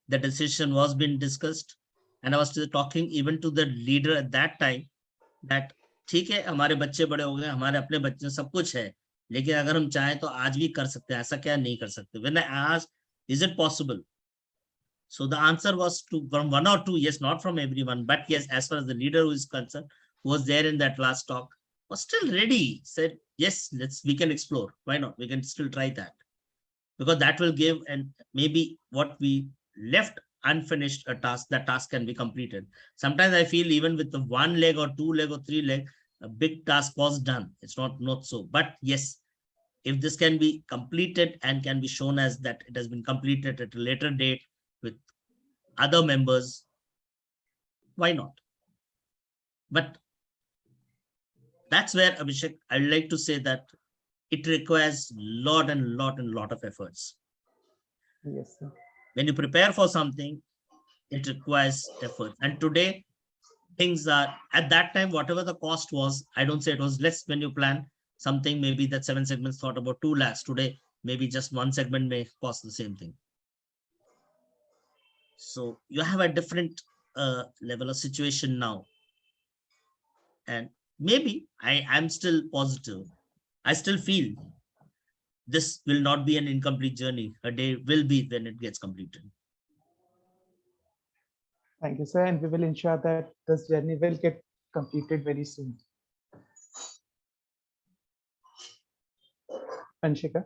the decision was being discussed. And I was still talking even to the leader at that time that ठीक है, हमारे बच्चे बड़े हो गए, हमारे अपने बच्चे सब कुछ है, लेकिन अगर हम चाहें तो आज भी कर सकते हैं, ऐसा क्या नहीं कर सकते? When I asked, is it possible? So the answer was from one or two, yes, not from everyone, but yes, as far as the leader who is concerned, who was there in that last talk, was still ready, said, yes, we can explore. Why not? We can still try that. Because that will give, and maybe what we left unfinished a task, that task can be completed. Sometimes I feel even with the 1 leg or 2 leg or 3 leg, a big task was done. It's not so, but yes, if this can be completed and can be shown as that it has been completed at a later date with other members, why not? But that's where, Abhishek, I'd like to say that it requires lot of efforts. Yes, sir. When you prepare for something, it requires effort. And today, things are, at that time, whatever the cost was, I don't say it was less when you plan something, maybe that 7 segments thought about 2 lakhs. Today, maybe just 1 segment may cost the same thing. So you have a different level of situation now. And maybe I'm still positive. I still feel this will not be an incomplete journey. A day will be when it gets completed. Thank you, sir. And we will ensure that this journey will get completed very soon. Anshika.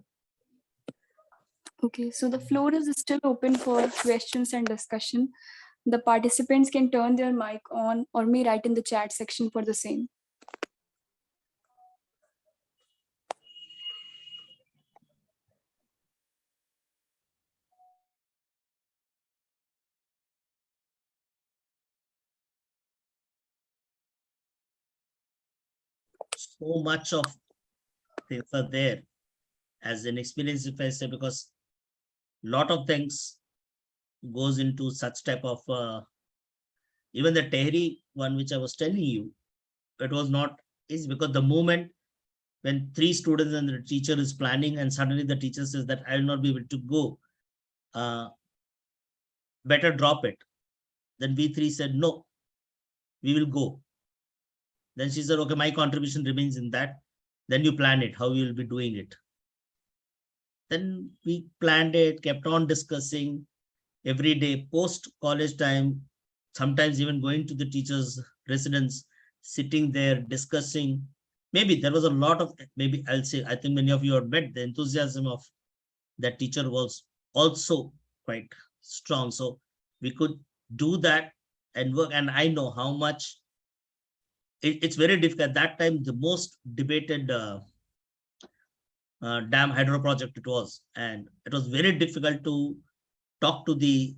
Okay, so the floor is still open for questions and discussion. The participants can turn their mic on or may write in the chat section for the same. So much of things are there as an experience, if I say, because a lot of things goes into such type of even the Tehri one, which I was telling you, it was not easy, because the moment when 3 students and the teacher is planning and suddenly the teacher says that I will not be able to go, better drop it. Then we 3 said, no, we will go. Then she said, okay, my contribution remains in that. Then you plan it, how you will be doing it. Then we planned it, kept on discussing. every day, post college time, sometimes even going to the teacher's residence, sitting there discussing. Maybe there was a lot of, maybe I'll say, I think many of you have met, the enthusiasm of that teacher was also quite strong. So we could do that and work. And I know how much it's very difficult. At that time, the most debated dam hydro project it was. And it was very difficult to talk to the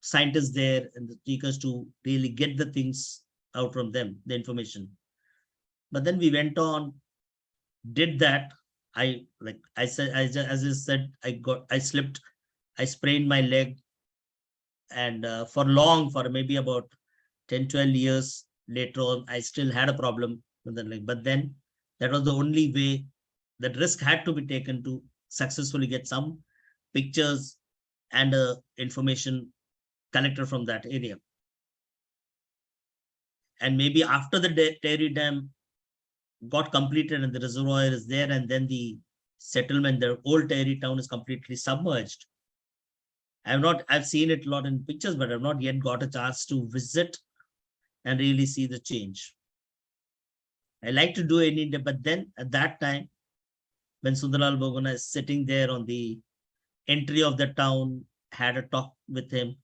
scientists there and the speakers to really get the things out from them, the information. But then we went on, did that. I said, as I said, I slipped, I sprained my leg, and for maybe about 10, 12 years later on, I still had a problem with the leg. But then that was the only way, that risk had to be taken to successfully get some pictures and information collected from that area. And maybe after the Terry Dam got completed and the reservoir is there, and then the settlement, the old Terry town is completely submerged. I've seen it a lot in pictures, but I've not yet got a chance to visit and really see the change. I like to do it in India, but then at that time, when Sundarlal Bogona is sitting there on the entry of the town, had a talk with him,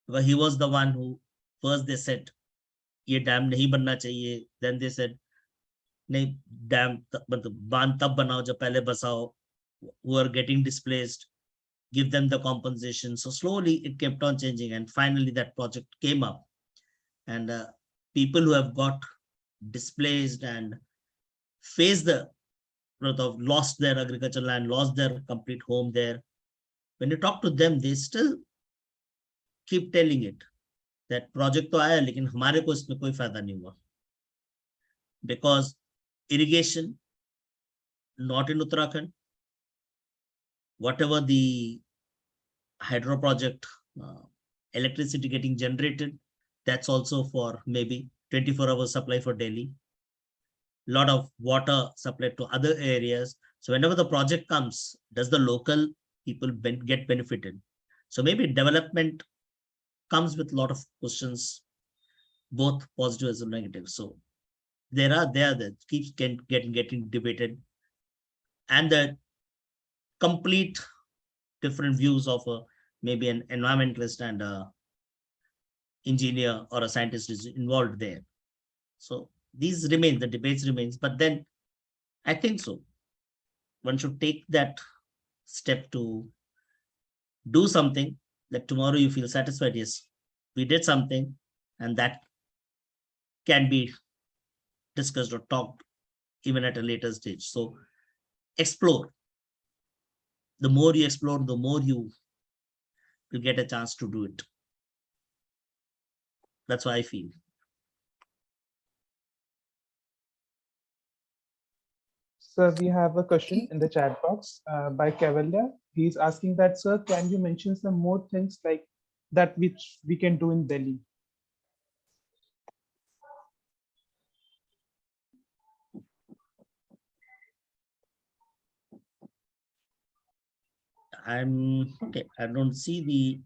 because he was the one who first they said, "Ye dam nahi banna chahiye." Then they said, "Nahi, dam बांध तब बनाओ जब पहले बसाओ, who are getting displaced, give them the compensation." So slowly it kept on changing, and finally that project came up. And people who have got displaced and faced the of lost their agricultural land, lost their complete home there, when you talk to them, they still keep telling it that project तो आया लेकिन हमारे को इसमें कोई फायदा नहीं हुआ, because irrigation not in Uttarakhand, whatever the hydro project, electricity getting generated, that's also for maybe 24-hour supply for Delhi. Lot of water supplied to other areas. So whenever the project comes, does the local people get benefited? So maybe development comes with a lot of questions, both positive as well as negative. So there are that keeps getting debated, and the complete different views of maybe an environmentalist and a engineer or a scientist is involved there. So these remain, the debates remains, but then I think so. One should take that step to do something that tomorrow you feel satisfied. Yes, we did something, and that can be discussed or talked even at a later stage. So explore. The more you explore, the more you will get a chance to do it. That's what I feel. Sir, we have a question in the chat box by Cavallia. He's asking that, sir, can you mention some more things like that which we can do in Delhi? I'm okay. I don't see the.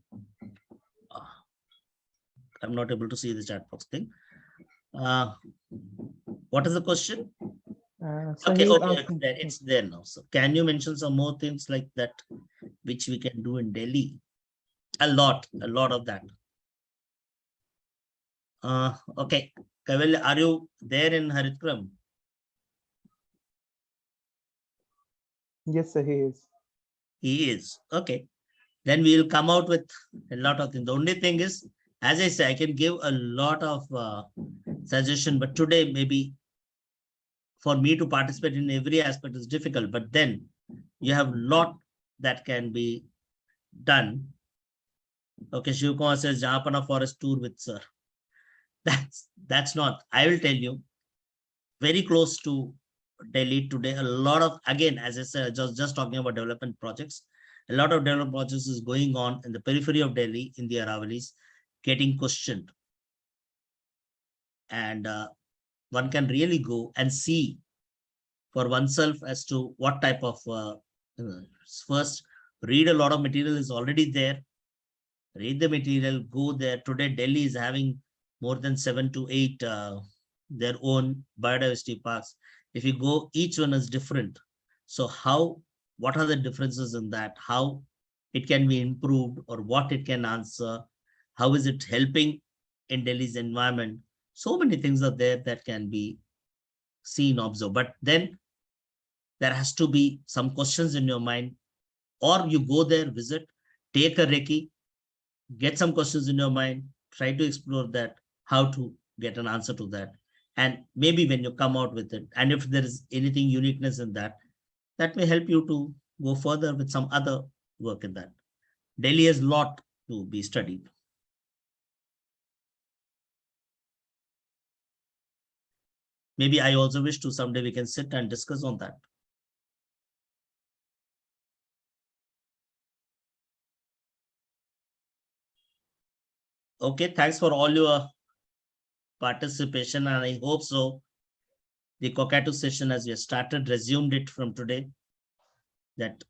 I'm not able to see the chat box thing. What is the question? So Okay, he's okay, asking, it's there now. So can you mention some more things like that, which we can do in Delhi? A lot of that. Okay, Kaval, are you there in Haritgram? yes, sir, he is. He is. Okay. Then we will come out with a lot of things. The only thing is, as I say, I can give a lot of suggestion, but today maybe for me to participate in every aspect is difficult. But then you have a lot that can be done. Okay, Shivkumar says Japana forest tour with sir. That's not. I will tell you, very close to Delhi today. A lot of, again, as I said, just talking about development projects. A lot of development projects is going on in the periphery of Delhi, in the Aravalis, getting questioned. And one can really go and see for oneself as to what type of, first, read a lot of material is already there. read the material, go there. Today, Delhi is having more than 7 to 8 their own biodiversity parks. If you go, each one is different. So what are the differences in that? How it can be improved, or what it can answer? How is it helping in Delhi's environment? So many things are there that can be seen, observed. But then there has to be some questions in your mind, or you go there, visit, take a recce, get some questions in your mind, try to explore that, how to get an answer to that. And maybe when you come out with it, and if there is anything uniqueness in that, that may help you to go further with some other work in that. Delhi has a lot to be studied. Maybe I also wish to someday we can sit and discuss on that. Okay, thanks for all your participation, and I hope so. The Cockatoo session, as we have started, resumed it from today, that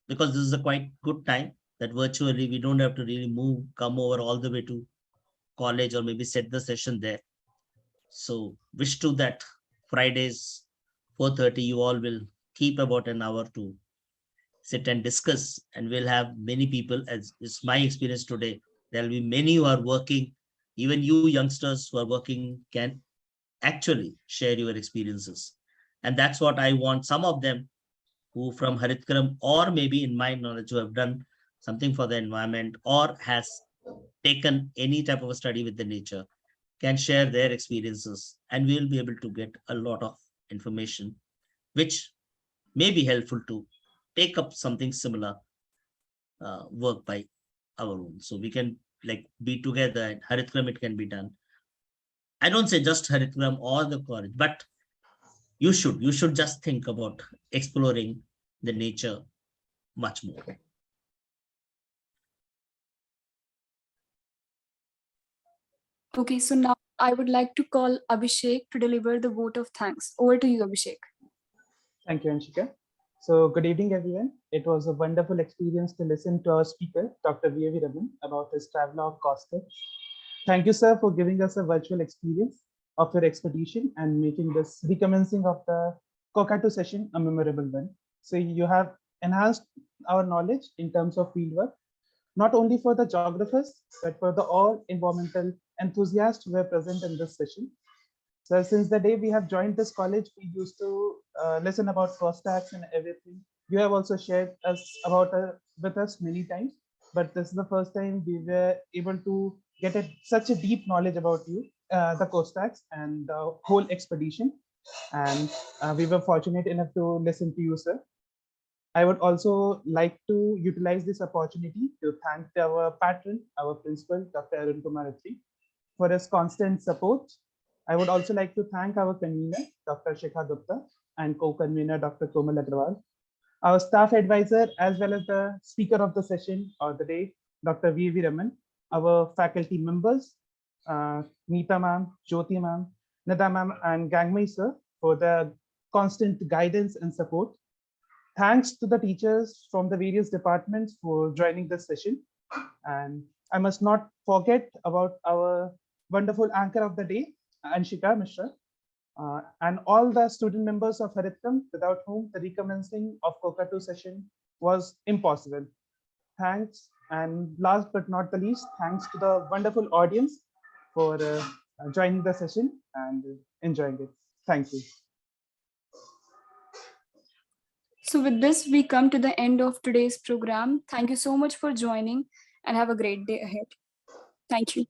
because this is a quite good time, that virtually we don't have to really come over all the way to college, or maybe set the session there. So wish to that Fridays, 4:30, you all will keep about an hour to sit and discuss, and we'll have many people, as is my experience today. There'll be many who are working, even you youngsters who are working can actually share your experiences. And that's what I want. Some of them who from Haritkram, or maybe in my knowledge, who have done something for the environment or has taken any type of a study with the nature, can share their experiences, and we'll be able to get a lot of information which may be helpful to take up something similar work by our own. So we can like be together, and Haritkram it can be done. I don't say just Haritkram or the college, but you should just think about exploring the nature much more. Okay, so now I would like to call Abhishek to deliver the vote of thanks. Over to you, Abhishek. Thank you, Anshika. So good evening, everyone. It was a wonderful experience to listen to our speaker, Dr. V.A.V. Raman, about his travelogue Costa. Thank you, sir, for giving us a virtual experience of your expedition and making this recommencing of the Cockatoo session a memorable one. So you have enhanced our knowledge in terms of fieldwork, not only for the geographers, but for the all environmental enthusiasts who were present in this session. So since the day we have joined this college, we used to listen about cost tax and everything. You have also shared with us many times, but this is the first time we were able to get such a deep knowledge about you, the coast tax and the whole expedition. And we were fortunate enough to listen to you, sir. I would also like to utilize this opportunity to thank our patron, our principal, Dr. Arun Kumar Attri, for his constant support. I would also like to thank our convener, Dr. Shikha Gupta, and co-convener, Dr. Komal Agrawal, our staff advisor, as well as the speaker of the session or the day, Dr. V.V. Raman, our faculty members, Neeta ma'am, Jyoti ma'am, Nida ma'am, and Gangmai sir, for the constant guidance and support. Thanks to the teachers from the various departments for joining this session. And I must not forget about our wonderful anchor of the day, Anshika Mishra, and all the student members of Haritkram, without whom the recommencing of Cockatoo session was impossible. Thanks. And last but not the least, thanks to the wonderful audience for joining the session and enjoying it. Thank you. So with this, we come to the end of today's program. Thank you so much for joining and have a great day ahead. Thank you.